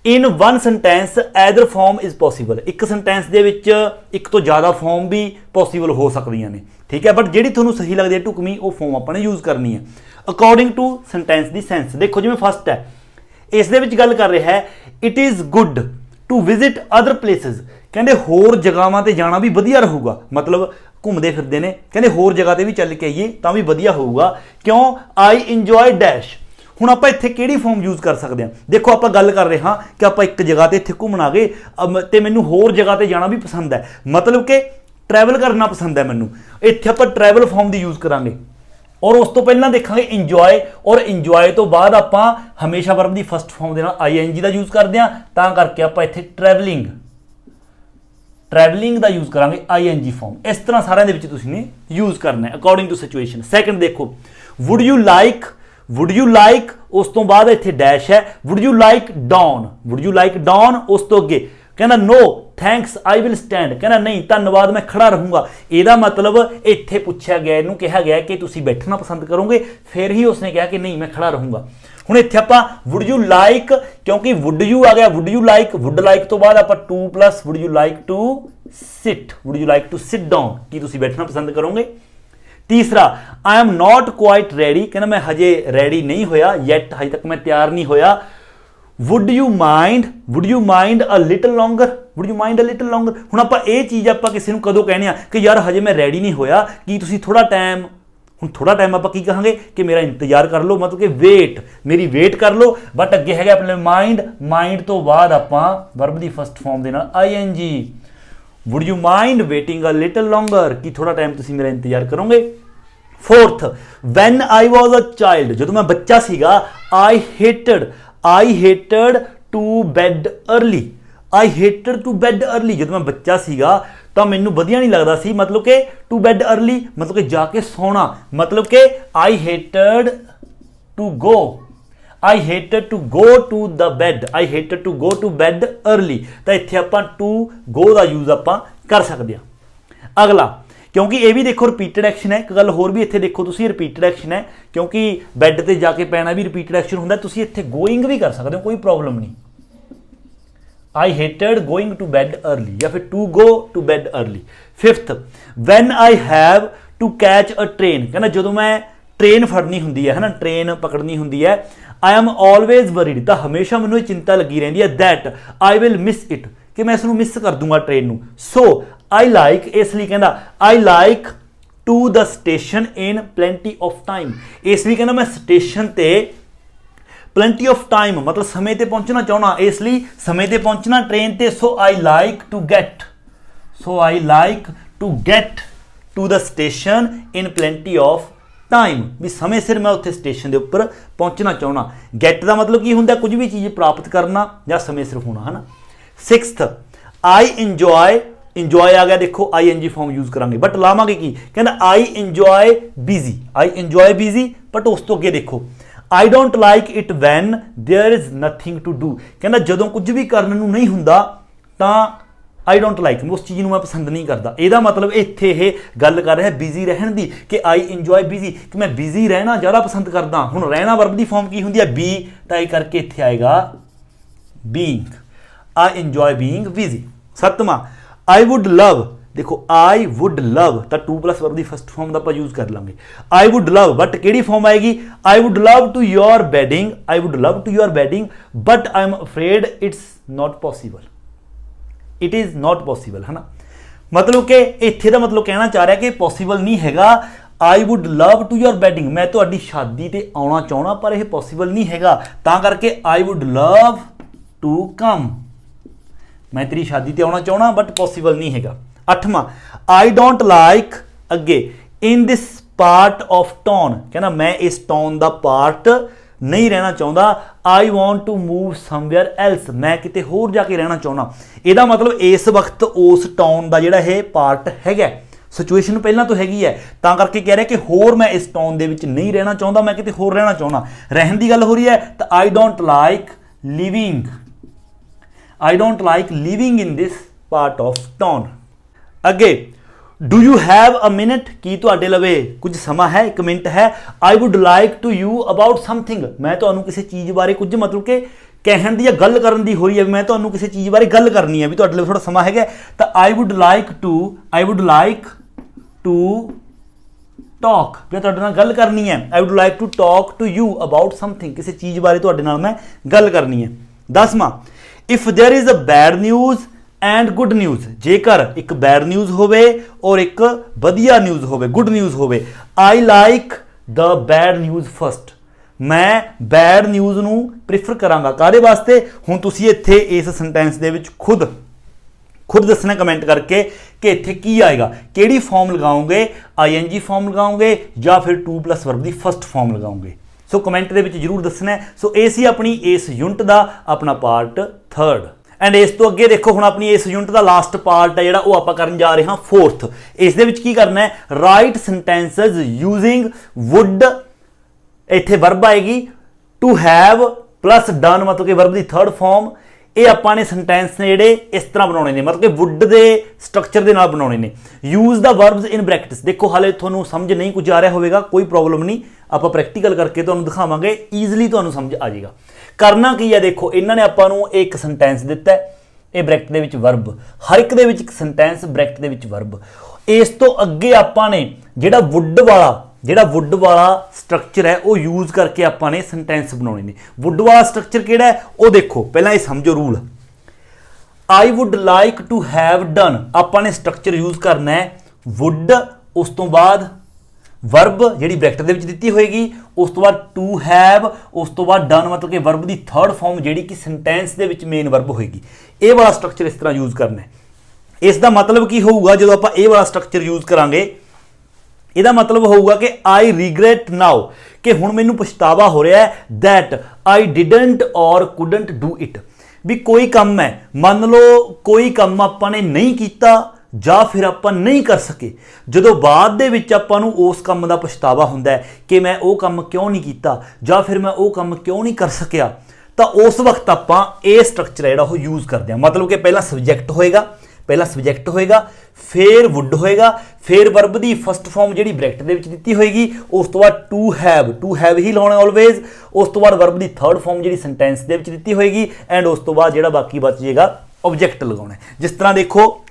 In one sentence either form is possible, ਇੱਕ ਸੈਂਟੈਂਸ ਦੇ ਵਿੱਚ ਇੱਕ ਤੋਂ ਜ਼ਿਆਦਾ ਫਾਰਮ ਵੀ ਪੋਸੀਬਲ ਹੋ ਸਕਦੀਆਂ ਨੇ, ਠੀਕ ਹੈ, ਬਟ ਜਿਹੜੀ ਤੁਹਾਨੂੰ ਸਹੀ ਲੱਗਦੀ ਹੈ ਢੁਕਵੀਂ ਉਹ ਫਾਰਮ ਆਪਾਂ ਨੇ ਯੂਜ਼ ਕਰਨੀ ਹੈ according to sentence the sense. ਦੇਖੋ ਜਿਵੇਂ ਫਸਟ ਹੈ, ਇਸ ਦੇ ਵਿੱਚ ਗੱਲ ਕਰ ਰਿਹਾ ਹੈ it is good to visit other places, ਕਹਿੰਦੇ ਹੋਰ ਜਗ੍ਹਾਵਾਂ ਤੇ ਜਾਣਾ ਵੀ ਵਧੀਆ ਰਹੂਗਾ, ਮਤਲਬ ਘੁੰਮਦੇ ਫਿਰਦੇ ਨੇ, ਕਹਿੰਦੇ ਹੋਰ ਜਗ੍ਹਾ ਤੇ ਵੀ ਚੱਲ ਕੇ ਆਈਏ ਤਾਂ ਵੀ ਵਧੀਆ ਹੋਊਗਾ। ਕਿਉਂ? ਆਈ ਇੰਜੋਏ ਡੈਸ਼। ਹੁਣ ਆਪਾਂ ਇੱਥੇ ਕਿਹੜੀ ਫਾਰਮ ਯੂਜ਼ ਕਰ ਸਕਦੇ ਹਾਂ? ਦੇਖੋ ਆਪਾਂ ਗੱਲ ਕਰ ਰਹੇ ਹਾਂ ਕਿ ਆਪਾਂ ਇੱਕ ਜਗ੍ਹਾ ਤੇ ਇੱਥੇ ਘੁੰਮਣ ਆ ਗਏ ਤੇ ਮੈਨੂੰ ਹੋਰ ਜਗ੍ਹਾ ਤੇ ਜਾਣਾ ਵੀ ਪਸੰਦ ਹੈ, ਮਤਲਬ ਕਿ ਟਰੈਵਲ ਕਰਨਾ ਪਸੰਦ ਹੈ ਮੈਨੂੰ, ਇੱਥੇ ਆਪਾਂ ਟਰੈਵਲ ਫਾਰਮ ਦੀ ਯੂਜ਼ ਕਰਾਂਗੇ। ਔਰ ਉਸ ਤੋਂ ਪਹਿਲਾਂ ਦੇਖਾਂਗੇ ਇੰਜੋਏ, ਔਰ ਇੰਜੋਏ ਤੋਂ ਬਾਅਦ ਆਪਾਂ ਹਮੇਸ਼ਾ ਵਰਬ ਦੀ ਫਸਟ ਫਾਰਮ ਦੇ ਨਾਲ ਆਈਐਨਜੀ ਦਾ ਯੂਜ਼ ਕਰਦੇ ਹਾਂ, ਤਾਂ ਕਰਕੇ ਆਪਾਂ ਇੱਥੇ ਟਰੈਵਲਿੰਗ ਦਾ ਯੂਜ਼ ਕਰਾਂਗੇ ਆਈਐਨਜੀ ਫਾਰਮ। ਇਸ ਤਰ੍ਹਾਂ ਸਾਰਿਆਂ ਦੇ ਵਿੱਚ ਤੁਸੀਂ ਨੇ ਯੂਜ਼ ਕਰਨਾ ਹੈ ਅਕੋਰਡਿੰਗ ਟੂ ਸਿਚੁਏਸ਼ਨ। ਸੈਕੰਡ ਦੇਖੋ, ਵੁੱਡ ਯੂ ਲਾਈਕ, ਉਸ ਤੋਂ ਬਾਅਦ ਇੱਥੇ ਡੈਸ਼ ਹੈ, ਵੁੱਡ ਯੂ ਲਾਈਕ ਡਾਊਨ, ਉਸ ਤੋਂ ਅੱਗੇ ਕਹਿੰਦਾ ਨੋ ਥੈਂਕਸ ਆਈ ਵਿਲ ਸਟੈਂਡ, ਕਹਿੰਦਾ ਨਹੀਂ ਧੰਨਵਾਦ ਮੈਂ ਖੜਾ ਰਹੂੰਗਾ। ਇਹਦਾ ਮਤਲਬ ਇੱਥੇ ਪੁੱਛਿਆ ਗਿਆ, ਇਹਨੂੰ ਕਿਹਾ ਗਿਆ ਕਿ ਤੁਸੀਂ ਬੈਠਣਾ ਪਸੰਦ ਕਰੋਗੇ, ਫਿਰ ਹੀ ਉਸਨੇ ਕਿਹਾ ਕਿ ਨਹੀਂ ਮੈਂ ਖੜਾ ਰਹੂੰਗਾ। ਹੁਣ ਇੱਥੇ ਆਪਾਂ ਵੁੱਡ ਯੂ ਲਾਈਕ, ਕਿਉਂਕਿ ਵੁੱਡ ਯੂ ਆ ਗਿਆ, ਵੁੱਡ ਲਾਈਕ ਤੋਂ ਬਾਅਦ ਆਪਾਂ 2+ would you like to sit down, ਕੀ ਤੁਸੀਂ ਬੈਠਣਾ ਪਸੰਦ ਕਰੋਗੇ। ਤੀਸਰਾ, I am not quite ready, ਕਹਿੰਦਾ ਮੈਂ ਹਜੇ ਰੈਡੀ ਨਹੀਂ ਹੋਇਆ, ਯੈਟ ਹਜੇ ਤੱਕ ਮੈਂ ਤਿਆਰ ਨਹੀਂ ਹੋਇਆ। Would you mind a little longer, ਹੁਣ ਆਪਾਂ ਇਹ ਚੀਜ਼ ਆਪਾਂ ਕਿਸੇ ਨੂੰ ਕਦੋਂ ਕਹਿੰਦੇ ਆ ਕਿ ਯਾਰ ਹਜੇ ਮੈਂ ਰੈਡੀ ਨਹੀਂ ਹੋਇਆ, ਕੀ ਤੁਸੀਂ ਥੋੜਾ ਟਾਈਮ ਹੁਣ ਥੋੜਾ ਟਾਈਮ ਆਪਾਂ ਕੀ ਕਹਾਂਗੇ ਕਿ ਮੇਰਾ ਇੰਤਜ਼ਾਰ ਕਰ ਲਓ, मतलब कि ਵੇਟ, ਮੇਰੀ ਵੇਟ ਕਰ ਲਓ। ਬਟ ਅੱਗੇ ਹੈਗਾ ਆਪਣੇ ਮਾइंड, ਮਾइंड ਤੋਂ ਬਾਅਦ ਆਪਾਂ ਵਰਬ ਦੀ ਫਸਟ ਫਾਰਮ ਦੇ ਨਾਲ ing, would you mind waiting a little longer, ਕੀ ਥੋੜਾ ਟਾਈਮ ਤੁਸੀਂ ਮੇਰਾ ਇੰਤਜ਼ਾਰ ਕਰੋਗੇ। Fourth, when I was a child, ਜਦੋਂ ਮੈਂ ਬੱਚਾ ਸੀਗਾ, I hated to bed early, I hated to bed early, ਜਦੋਂ ਮੈਂ ਬੱਚਾ ਸੀਗਾ ਤਾਂ ਮੈਨੂੰ ਵਧੀਆ ਨਹੀਂ ਲੱਗਦਾ ਸੀ, मतलब कि to bed early मतलब कि जाके सोना, मतलब कि I hated to go the bed, I hated to go to bed early, ਤਾਂ ਇੱਥੇ ਆਪਾਂ to go ਦਾ ਯੂਜ਼ ਆਪਾਂ ਕਰ ਸਕਦੇ ਹਾਂ। ਅਗਲਾ, क्योंकि ये भी देखो रिपीटेड एक्शन है, एक गल होर भी इत्थे देखो तुसी रिपीटेड एक्शन है, क्योंकि बैड ते जाके पैना भी रिपीटेड एक्शन हुंदा, तुसी इत्थे गोइंग भी कर सकते हो, कोई प्रॉब्लम नहीं। I hated going to bed early या फिर to go to bed early. Fifth, when I have to catch a train, कहना जो मैं ट्रेन फड़नी हुंदी है ना, ट्रेन पकड़नी हुंदी है, आई एम ऑलवेज वरीड, तो हमेशा मैनूं चिंता लगी रहिंदी है, that I will miss it, कि मैं इसनूं मिस कर दूंगा ट्रेन नूं। सो आई लाइक, इसलिए कहना I like to the station in plenty of time, इसलिए कहना मैं स्टेशन ते प्लेंटी ऑफ टाइम मतलब समय ते पहुंचना चाहना, इसलिए समय ते पहुंचना ट्रेन ते। So I like to get to the station in plenty of time, भी समय सिर मैं उत्थे स्टेशन के उपर पहुंचना चाहना। गेट का मतलब की होंगे, कुछ भी चीज़ प्राप्त करना या समय सिर होना, है ना। सिक्स्थ, आई इंजॉय आ गया, देखो I N G form use करांगे, बट लावांगे की, कहना आई इंजॉय बिजी, बट उस तो अगे देखो I don't like it when there is nothing to do, कहना जदों कुछ भी करने नूं नहीं हुंदा तां आई डोंट लाइक, उस चीज़ मैं पसंद नहीं करता। ਇਹਦਾ मतलब इत्थे ये गल कर रहा है बिजी रहन दी, कि आई इंजॉय बिजी, कि मैं बिजी रहना ज़्यादा पसंद करदा। हुण रहना वर्ब की फॉर्म की होंदी है बी, ताई करके इत्थे आएगा being, I enjoy being busy. सत्तवां, आई वुड लव, देखो आई वुड लव तो टू प्लस वर्ब की फस्ट फॉर्म का आप यूज कर लेंगे। आई वुड लव बट कि फॉर्म आएगी, I would love to your wedding, I would love to your wedding but I am afraid it's not possible, it is not possible, है ना। मतलब कि इत्थे दा मतलब कहना चाह रहा है कि पॉसीबल नहीं हैगा। I would love to your wedding, मैं तुहाडी शादी ते आउणा चाहना पर यह पॉसीबल नहीं हैगा, तां करके I would love to come, मैं तेरी शादी ते आउणा चाहना बट पॉसीबल नहीं हैगा। अठवां, आई डोंट लाइक अगे in this part of town, कहना मैं इस टाउन का पार्ट नहीं रहना चाहता। I want to move somewhere else, मैं किते होर जाके रहना चाहना। ਇਹਦਾ मतलब इस वक्त उस टाउन का जिहड़ा है पार्ट हैगा, सिचुएशन पहला तो हैगी है, तां करके कह रहा कि होर मैं इस टाउन दे विच नहीं रहना चाहता, मैं किते होर रहना चाहना। रहन की गल हो रही है तो I don't like living, I don't like living in this part of town. अगे, do you have a minute, की तुहाडे लवे कुछ समा है, एक मिनट है। I would like to you about something, मैं तुहानू किसी चीज़ बारे कुछ मतलब कि कहण दी या गल करन दी हो रही है, मैं तुहानू किसी चीज़ बारे गल करनी है, भी तुहाडे लवे थोड़ा समा है, तो I would like to talk, मैं तुहाडे नाल गल करनी है। I would like to talk to you about something, किसी चीज़ बारे तुहाडे नाल मैं गल करनी है। 10वां, if there is a bad news and good news, जेकर एक बैड न्यूज़ होवे और एक वधिया न्यूज़ होवे, गुड न्यूज़ होवे। I like the bad news first, मैं बैड न्यूज़ नूं प्रेफर करांगा, काहदे वास्ते। हुण तुसीं इत्थे इस सेंटेंस दे विच खुद दसना कमेंट करके कि इत्थे की आएगा, किहड़ी फॉर्म लगाओगे, ING फॉर्म लगाओगे या फिर टू प्लस वर्ब की फर्स्ट फॉर्म लगाओगे। सो कमेंट दे विच जरूर दसना है। सो ये सी अपनी इस यूनिट का अपना पार्ट 3rd, एंड इस तो अगे देखो हुण अपनी इस यूनिट का लास्ट पार्ट है जिहड़ा वो आपां करन जा रहे हां 4th। इस दे विच की करना है, राइट सेंटेंसेस यूजिंग वुड, इत्थे वर्ब आएगी टू हैव प्लस डन, मतलब कि वर्ब की 3rd फॉर्म। ये आपां ने सेंटेंस ने जिहड़े इस तरह बनाने ने, मतलब कि वुड के स्ट्रक्चर के नाल बनाने ने। Use the verbs in brackets, देखो हाले तुहानूं समझ नहीं कुछ आ रहा होगा, कोई प्रॉब्लम नहीं, आप प्रैक्टिकल करके तुहानूं दिखावांगे, ईजिली तुहानूं समझ आ जाएगा। करना की है, देखो इन्हों ने आपां नूं एक सेंटेंस दिता है, ये ब्रैकेट दे विच वर्ब, हर एक दे विच एक सेंटेंस ब्रैकेट दे विच वर्ब। इस तो अगे आपां ने जिहड़ा वुड वाला स्ट्रक्चर है वो यूज करके आपां सेंटेंस बनाने ने। वुड वाला स्ट्रक्चर किहड़ा है वो देखो, पहला ये समझो rule. I would like to have done, आपां ने स्ट्रक्चर यूज करना है वुड, उस तो बाद वर्ब ਜਿਹੜੀ ਬ੍ਰੈਕਟ ਦੇ ਵਿੱਚ ਦਿੱਤੀ ਹੋਏਗੀ, ਉਸ ਤੋਂ ਬਾਅਦ ਟੂ ਹੈਵ, ਉਸ ਤੋਂ ਬਾਅਦ ਡਨ, ਮਤਲਬ ਕਿ ਵਰਬ ਦੀ ਥਰਡ ਫਾਰਮ ਜਿਹੜੀ ਕਿ ਸੈਂਟੈਂਸ ਦੇ ਵਿੱਚ ਮੇਨ ਵਰਬ ਹੋਏਗੀ। ਇਹ ਵਾਲਾ ਸਟਰਕਚਰ ਇਸ ਤਰ੍ਹਾਂ ਯੂਜ਼ ਕਰਨਾ ਹੈ। ਇਸ ਦਾ ਮਤਲਬ ਕੀ ਹੋਊਗਾ ਜਦੋਂ ਆਪਾਂ ਇਹ ਵਾਲਾ ਸਟਰਕਚਰ ਯੂਜ਼ ਕਰਾਂਗੇ? ਇਹਦਾ ਮਤਲਬ ਹੋਊਗਾ ਕਿ ਆਈ ਰਿਗਰੈਟ ਨਾਓ, ਕਿ ਹੁਣ ਮੈਨੂੰ ਪਛਤਾਵਾ ਹੋ ਰਿਹਾ ਹੈ ਦੈਟ ਆਈ ਡਿਡਨਟ ਔਰ ਕੁਡਨਟ ਡੂ ਇਟ। ਵੀ ਕੋਈ ਕੰਮ ਹੈ, ਮੰਨ ਲਓ ਕੋਈ ਕੰਮ ਆਪਾਂ ਨੇ ਨਹੀਂ ਕੀਤਾ ਜਾਂ ਫਿਰ ਆਪਾਂ ਨਹੀਂ ਕਰ ਸਕੇ, ਜਦੋਂ ਬਾਅਦ ਦੇ ਵਿੱਚ ਆਪਾਂ ਨੂੰ ਉਸ ਕੰਮ ਦਾ ਪਛਤਾਵਾ ਹੁੰਦਾ ਹੈ ਕਿ ਮੈਂ ਉਹ ਕੰਮ ਕਿਉਂ ਨਹੀਂ ਕੀਤਾ ਜਾਂ ਫਿਰ ਮੈਂ ਉਹ ਕੰਮ ਕਿਉਂ ਨਹੀਂ ਕਰ ਸਕਿਆ, ਤਾਂ ਉਸ ਵਕਤ ਆਪਾਂ ਇਹ ਸਟਰਕਚਰ ਜਿਹੜਾ ਉਹ ਯੂਜ਼ ਕਰਦੇ ਹਾਂ। ਮਤਲਬ ਕਿ ਪਹਿਲਾਂ ਸਬਜੈਕਟ ਹੋਏਗਾ, ਫਿਰ ਵੁੱਡ ਹੋਏਗਾ, ਫਿਰ ਵਰਬ ਦੀ ਫਸਟ ਫਾਰਮ ਜਿਹੜੀ ਬ੍ਰੈਕਟ ਦੇ ਵਿੱਚ ਦਿੱਤੀ ਹੋਏਗੀ, ਉਸ ਤੋਂ ਬਾਅਦ ਟੂ ਹੈਵ ਹੀ ਲਾਉਣਾ ਆਲਵੇਜ਼, ਉਸ ਤੋਂ ਬਾਅਦ ਵਰਬ ਦੀ ਥਰਡ ਫਾਰਮ ਜਿਹੜੀ ਸੈਂਟੈਂਸ ਦੇ ਵਿੱਚ ਦਿੱਤੀ ਹੋਏਗੀ, ਐਂਡ ਉਸ ਤੋਂ ਬਾਅਦ ਜਿਹੜਾ ਬਾਕੀ ਬਚ ਜਾਏਗਾ ਆਬਜੈਕਟ ਲਗਾਉਣਾ। ਜਿਸ ਤਰ੍ਹਾਂ ਦੇਖੋ,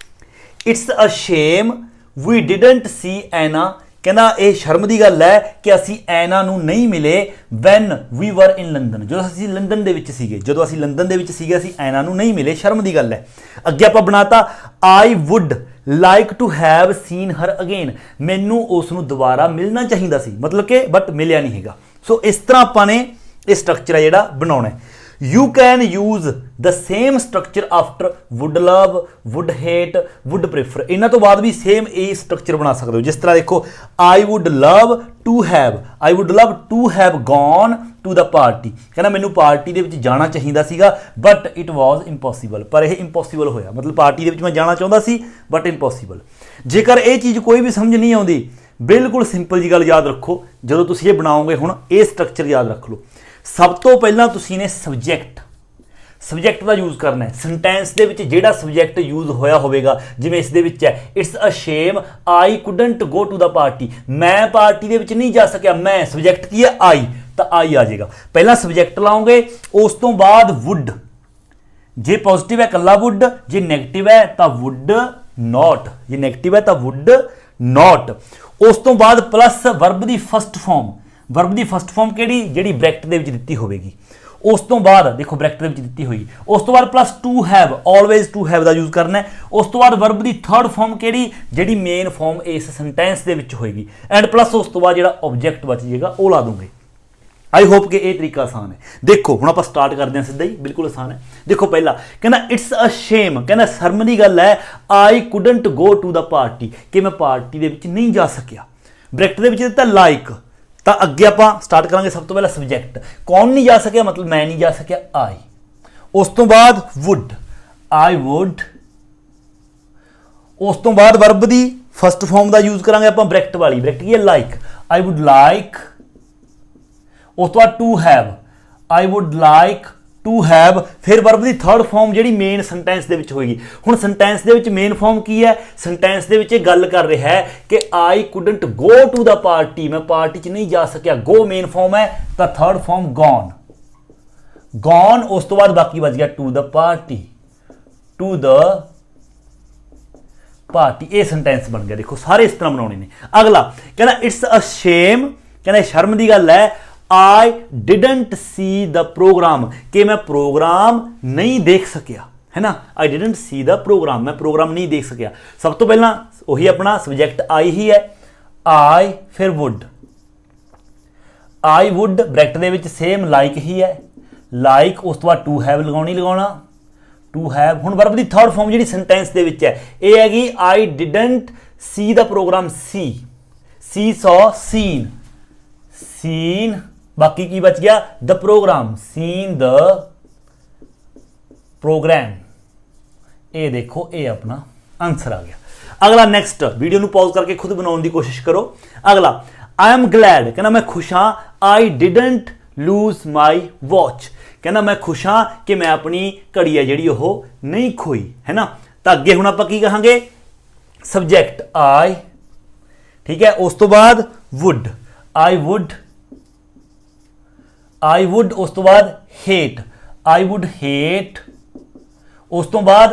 it's a shame we didn't see Anna, ਕਹਿੰਦਾ ਇਹ ਸ਼ਰਮ ਦੀ ਗੱਲ ਹੈ ਕਿ ਅਸੀਂ ਐਨਾ ਨੂੰ ਨਹੀਂ ਮਿਲੇ ਵੈਨ ਵੀ ਵਰ ਇਨ ਲੰਡਨ, ਜਦੋਂ ਅਸੀਂ ਲੰਡਨ ਦੇ ਵਿੱਚ ਸੀਗੇ ਅਸੀਂ ਐਨਾ ਨੂੰ ਨਹੀਂ ਮਿਲੇ, ਸ਼ਰਮ ਦੀ ਗੱਲ ਹੈ। ਅੱਗੇ ਆਪਾਂ ਬਣਾਤਾ I would like to have seen her again, ਮੈਨੂੰ ਉਸ ਨੂੰ ਦੁਬਾਰਾ ਮਿਲਣਾ ਚਾਹੀਦਾ ਸੀ, ਮਤਲਬ ਕਿ ਬਟ ਮਿਲਿਆ ਨਹੀਂ ਹੈਗਾ। ਸੋ ਇਸ ਤਰ੍ਹਾਂ ਆਪਾਂ ਨੇ ਇਹ ਸਟਰਕਚਰ ਹੈ ਜਿਹੜਾ ਬਣਾਉਣਾ ਹੈ। You can use the same structure after would love, would hate, would prefer, ਇਹਨਾਂ ਤੋਂ ਬਾਅਦ ਵੀ ਸੇਮ ਇਹ ਸਟਰਕਚਰ ਬਣਾ ਸਕਦੇ ਹੋ। ਜਿਸ ਤਰ੍ਹਾਂ ਦੇਖੋ, I would love to have gone to the party, ਕਹਿੰਦਾ ਮੈਨੂੰ ਪਾਰਟੀ ਦੇ ਵਿੱਚ ਜਾਣਾ ਚਾਹੀਦਾ ਸੀਗਾ but it was impossible, ਪਰ ਇਹ ਇੰਪੋਸੀਬਲ ਹੋਇਆ, ਮਤਲਬ ਪਾਰਟੀ ਦੇ ਵਿੱਚ ਮੈਂ ਜਾਣਾ ਚਾਹੁੰਦਾ ਸੀ but impossible। ਜੇਕਰ ਇਹ ਚੀਜ਼ ਕੋਈ ਵੀ ਸਮਝ ਨਹੀਂ ਆਉਂਦੀ, ਬਿਲਕੁਲ ਸਿੰਪਲ ਜੀ ਗੱਲ ਯਾਦ ਰੱਖੋ, ਜਦੋਂ ਤੁਸੀਂ ਇਹ ਬਣਾਓਗੇ ਹੁਣ ਇਹ ਸਟਰਕਚਰ ਯਾਦ ਰੱਖ ਲਓ। ਸਭ ਤੋਂ ਪਹਿਲਾਂ ਤੁਸੀਂ ਨੇ ਸਬਜੈਕਟ ਦਾ ਯੂਜ਼ ਕਰਨਾ ਹੈ। ਸੈਂਟੈਂਸ ਦੇ ਵਿੱਚ ਜਿਹੜਾ ਸਬਜੈਕਟ ਯੂਜ਼ ਹੋਇਆ ਹੋਵੇਗਾ, ਜਿਵੇਂ ਇਸ ਦੇ ਵਿੱਚ ਹੈ it's a shame I couldn't go to the party, ਮੈਂ ਪਾਰਟੀ ਦੇ ਵਿੱਚ ਨਹੀਂ ਜਾ ਸਕਿਆ, ਮੈਂ ਸਬਜੈਕਟ ਕੀ ਹੈ ਆਈ, ਤਾਂ ਆਈ ਆ ਜਾਏਗਾ। ਪਹਿਲਾਂ ਸਬਜੈਕਟ ਲਾਓਗੇ, ਉਸ ਤੋਂ ਬਾਅਦ ਵੁੱਡ, ਜੇ ਪੋਜ਼ਿਟਿਵ ਹੈ ਕੱਲਾ ਵੁੱਡ, ਜੇ ਨੈਗੇਟਿਵ ਹੈ ਤਾਂ ਵੁੱਡ ਨੋਟ, ਉਸ ਤੋਂ ਬਾਅਦ ਪਲੱਸ ਵਰਬ ਦੀ ਫਸਟ ਫਾਰਮ ਕਿਹੜੀ, ਜਿਹੜੀ ਬ੍ਰੈਕਟ ਦੇ ਵਿੱਚ ਦਿੱਤੀ ਹੋਵੇਗੀ। ਉਸ ਤੋਂ ਬਾਅਦ ਦੇਖੋ ਬ੍ਰੈਕਟ ਦੇ ਵਿੱਚ ਦਿੱਤੀ ਹੋਈ, ਉਸ ਤੋਂ ਬਾਅਦ plus to have, always to have ਦਾ ਯੂਜ਼ ਕਰਨਾ ਹੈ। ਉਸ ਤੋਂ ਬਾਅਦ ਵਰਬ ਦੀ ਥਰਡ ਫਾਰਮ ਕਿਹੜੀ, ਜਿਹੜੀ ਮੇਨ ਫਾਰਮ ਇਸ ਸੈਂਟੈਂਸ ਦੇ ਵਿੱਚ ਹੋਏਗੀ, ਐਂਡ ਪਲੱਸ ਉਸ ਤੋਂ ਬਾਅਦ ਜਿਹੜਾ ਆਬਜੈਕਟ ਬਚ ਜਾਏਗਾ ਉਹ ਲਾ ਦੂੰਗੇ। ਆਈ ਹੋਪ ਕਿ ਇਹ ਤਰੀਕਾ ਆਸਾਨ ਹੈ। ਦੇਖੋ ਹੁਣ ਆਪਾਂ ਸਟਾਰਟ ਕਰਦੇ ਹਾਂ ਸਿੱਧਾ ਹੀ, ਬਿਲਕੁਲ ਆਸਾਨ ਹੈ। ਦੇਖੋ ਪਹਿਲਾ ਕਹਿੰਦਾ ਇਟਸ ਅ ਸ਼ੇਮ, ਕਹਿੰਦਾ ਸ਼ਰਮ ਦੀ ਗੱਲ ਹੈ I couldn't go to the party, ਕਿ ਮੈਂ ਪਾਰਟੀ ਦੇ ਵਿੱਚ ਨਹੀਂ ਜਾ ਸਕਿਆ। ਬ੍ਰੈਕਟ ਦੇ ਵਿੱਚ ਦਿੱਤਾ ਲਾਈਕ, ਤਾਂ ਅੱਗੇ ਆਪਾਂ ਸਟਾਰਟ ਕਰਾਂਗੇ ਸਭ ਤੋਂ ਪਹਿਲਾਂ ਸਬਜੈਕਟ, ਕੌਣ ਨਹੀਂ ਜਾ ਸਕਿਆ, ਮਤਲਬ ਮੈਂ ਨਹੀਂ ਜਾ ਸਕਿਆ, ਆਈ। ਉਸ ਤੋਂ ਬਾਅਦ ਵੁੱਡ, ਆਈ ਵੁੱਡ। ਉਸ ਤੋਂ ਬਾਅਦ ਵਰਬ ਦੀ ਫਸਟ ਫਾਰਮ ਦਾ ਯੂਜ਼ ਕਰਾਂਗੇ ਆਪਾਂ ਬ੍ਰੈਕਟ ਵਾਲੀ, ਬ੍ਰੈਕਟ ਕੀ ਹੈ ਲਾਈਕ, ਆਈ ਵੁੱਡ ਲਾਈਕ। ਉਸ ਤੋਂ ਬਾਅਦ to have, I would like to have. ਫਿਰ ਵਰਬ ਦੀ ਥਰਡ ਫਾਰਮ ਜਿਹੜੀ ਮੇਨ ਸੈਂਟੈਂਸ ਦੇ ਵਿੱਚ ਹੋਏਗੀ। ਹੁਣ ਸੈਂਟੈਂਸ ਦੇ ਵਿੱਚ ਮੇਨ ਫਾਰਮ ਕੀ ਹੈ, ਸੈਂਟੈਂਸ ਦੇ ਵਿੱਚ ਇਹ ਗੱਲ ਕਰ ਰਿਹਾ ਹੈ ਕਿ I couldn't go to the party, ਮੈਂ ਪਾਰਟੀ 'ਚ ਨਹੀਂ ਜਾ ਸਕਿਆ, ਗੋ ਮੇਨ ਫਾਰਮ ਹੈ, ਤਾਂ ਥਰਡ ਫਾਰਮ ਗੌਨ। ਉਸ ਤੋਂ ਬਾਅਦ ਬਾਕੀ ਬਚ ਗਿਆ ਟੂ ਦ ਪਾਰਟੀ, ਇਹ ਸੈਂਟੈਂਸ ਬਣ ਗਿਆ। ਦੇਖੋ ਸਾਰੇ ਇਸ ਤਰ੍ਹਾਂ ਬਣਾਉਣੇ ਨੇ। ਅਗਲਾ ਕਹਿੰਦਾ ਇਟਸ ਅ ਸ਼ੇਮ, ਕਹਿੰਦਾ ਸ਼ਰਮ ਦੀ ਗੱਲ ਹੈ I didn't see the program, कि मैं प्रोग्राम नहीं देख सकिया, है ना। I didn't see the program, मैं प्रोग्राम नहीं देख सकिया। सब तो पहला वही अपना सब्जेक्ट I ही है, I फिर would, I would ब्रैकेट दे विच सेम like ही है, like उस तो बाद to have लगाना, to have। हुण वर्ब दी थर्ड फॉर्म जिहड़ी सेंटेंस दे विच है ये हैगी I didn't see the program, see saw seen, बाकी की बच गया the programme, seen the programme. ये देखो ये अपना आंसर आ गया। अगला नेक्स्ट, वीडियो पॉज करके खुद बनाने की कोशिश करो। अगला आई एम ग्लैड, कहना मैं खुश हाँ, आई डिडंट लूज माई वॉच, कहना मैं खुश हाँ कि मैं अपनी घड़ी है जी नहीं खोई, है ना। तो अगे हुण आपां की कहांगे, सब्जैक्ट आई, ठीक है। उस तो बाद वुड, आई वुड उस तो बाद हेट, आई वुड हेट। उस तो बाद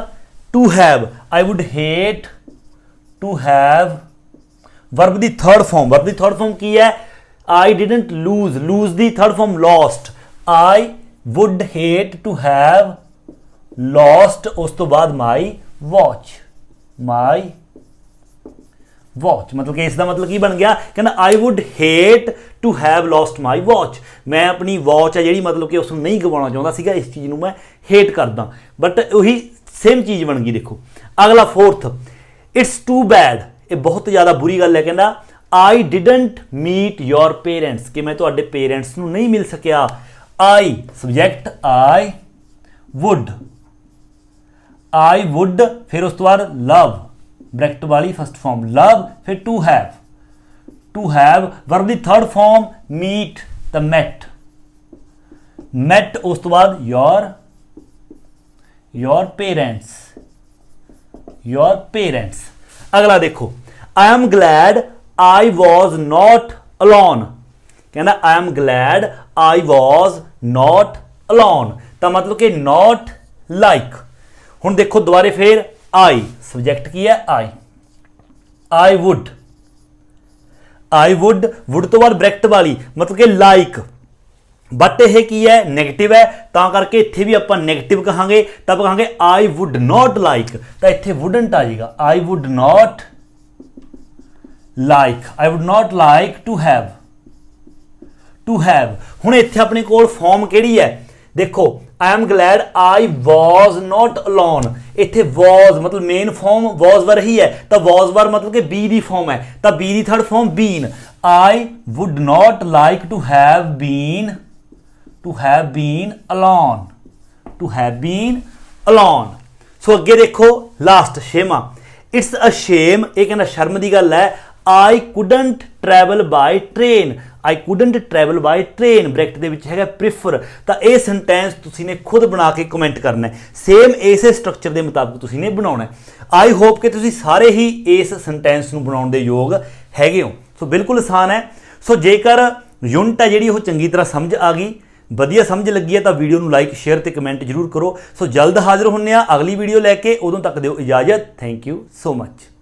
to have, I would hate to have. Verb दी थर्ड फॉर्म की है, आई डिडंट लूज दी third form lost, I would hate to have lost. उस तो बाद माई वॉच, मतलब कि इसका मतलब की बन गया, कहना I would hate to have lost my watch, मैं अपनी वॉच है जी मतलब कि उसको नहीं गवाना चाहता सीगा, इस चीज़ को मैं हेट करदा, बट वही सेम चीज़ बन गई। देखो अगला फोर्थ, इट्स टू बैड, ये बहुत ज़्यादा बुरी गल है, कहना I didn't meet your parents, कि मैं तुहाडे पेरेंट्स नूं नहीं मिल सकिया। आई सब्जैक्ट आई वुड फिर उस तो बाद लव ब्रैकेट वाली फर्स्ट फॉर्म लव, फिर टू हैव वर्ब दी third form meet the met उस तो बाद योर पेरेंट्स। अगला देखो, I am glad I was not alone, कहना I am glad I was not alone, तो मतलब कि नॉट लाइक। हुण देखो दोबारे फिर आई सब्जैक्ट की है आई वुड तो बाद ब्रैकेट वाली मतलब कि लाइक, बट यह की है नैगेटिव है, तो करके इत्थे भी आप नैगेटिव कहांगे, तब कहांगे आई वुड नॉट लाइक, तो इत्थे वुडंट आ जाएगा, I would not like to have. हुण इत्थे अपने कोल फॉर्म किहड़ी है, देखो I am glad I was not alone, इत्थे वॉज मतलब मेन फॉर्म वॉज वर ही है, तो वॉज वर मतलब कि बी दी फॉर्म है, तो बी दी third form been, I would not like to have been alone. So अगे देखो लास्ट शेमा, इट्स अ शेम, ये कहना शर्म की गल है, I couldn't travel by train bracket दे विच हैगा प्रीफर, तो यह सेंटेंस तुसी ने खुद बना के कमेंट करना है, सेम इसे स्ट्रक्चर के मुताबिक तुसी ने बनाना है। आई होप कि तुसी सारे ही इस सेंटेंस नूं बनाउण दे योग हैगे हो। सो बिल्कुल आसान है। सो जेकर यूनिट है जी चंगी तरह समझ आ गई, वधिया समझ लगी है, तो वीडियो नूं लाइक शेयर ते कमेंट जरूर करो। सो जल्द हाजिर होने अगली वीडियो लैके, उदों तक दिओ इजाजत। Thank you so much.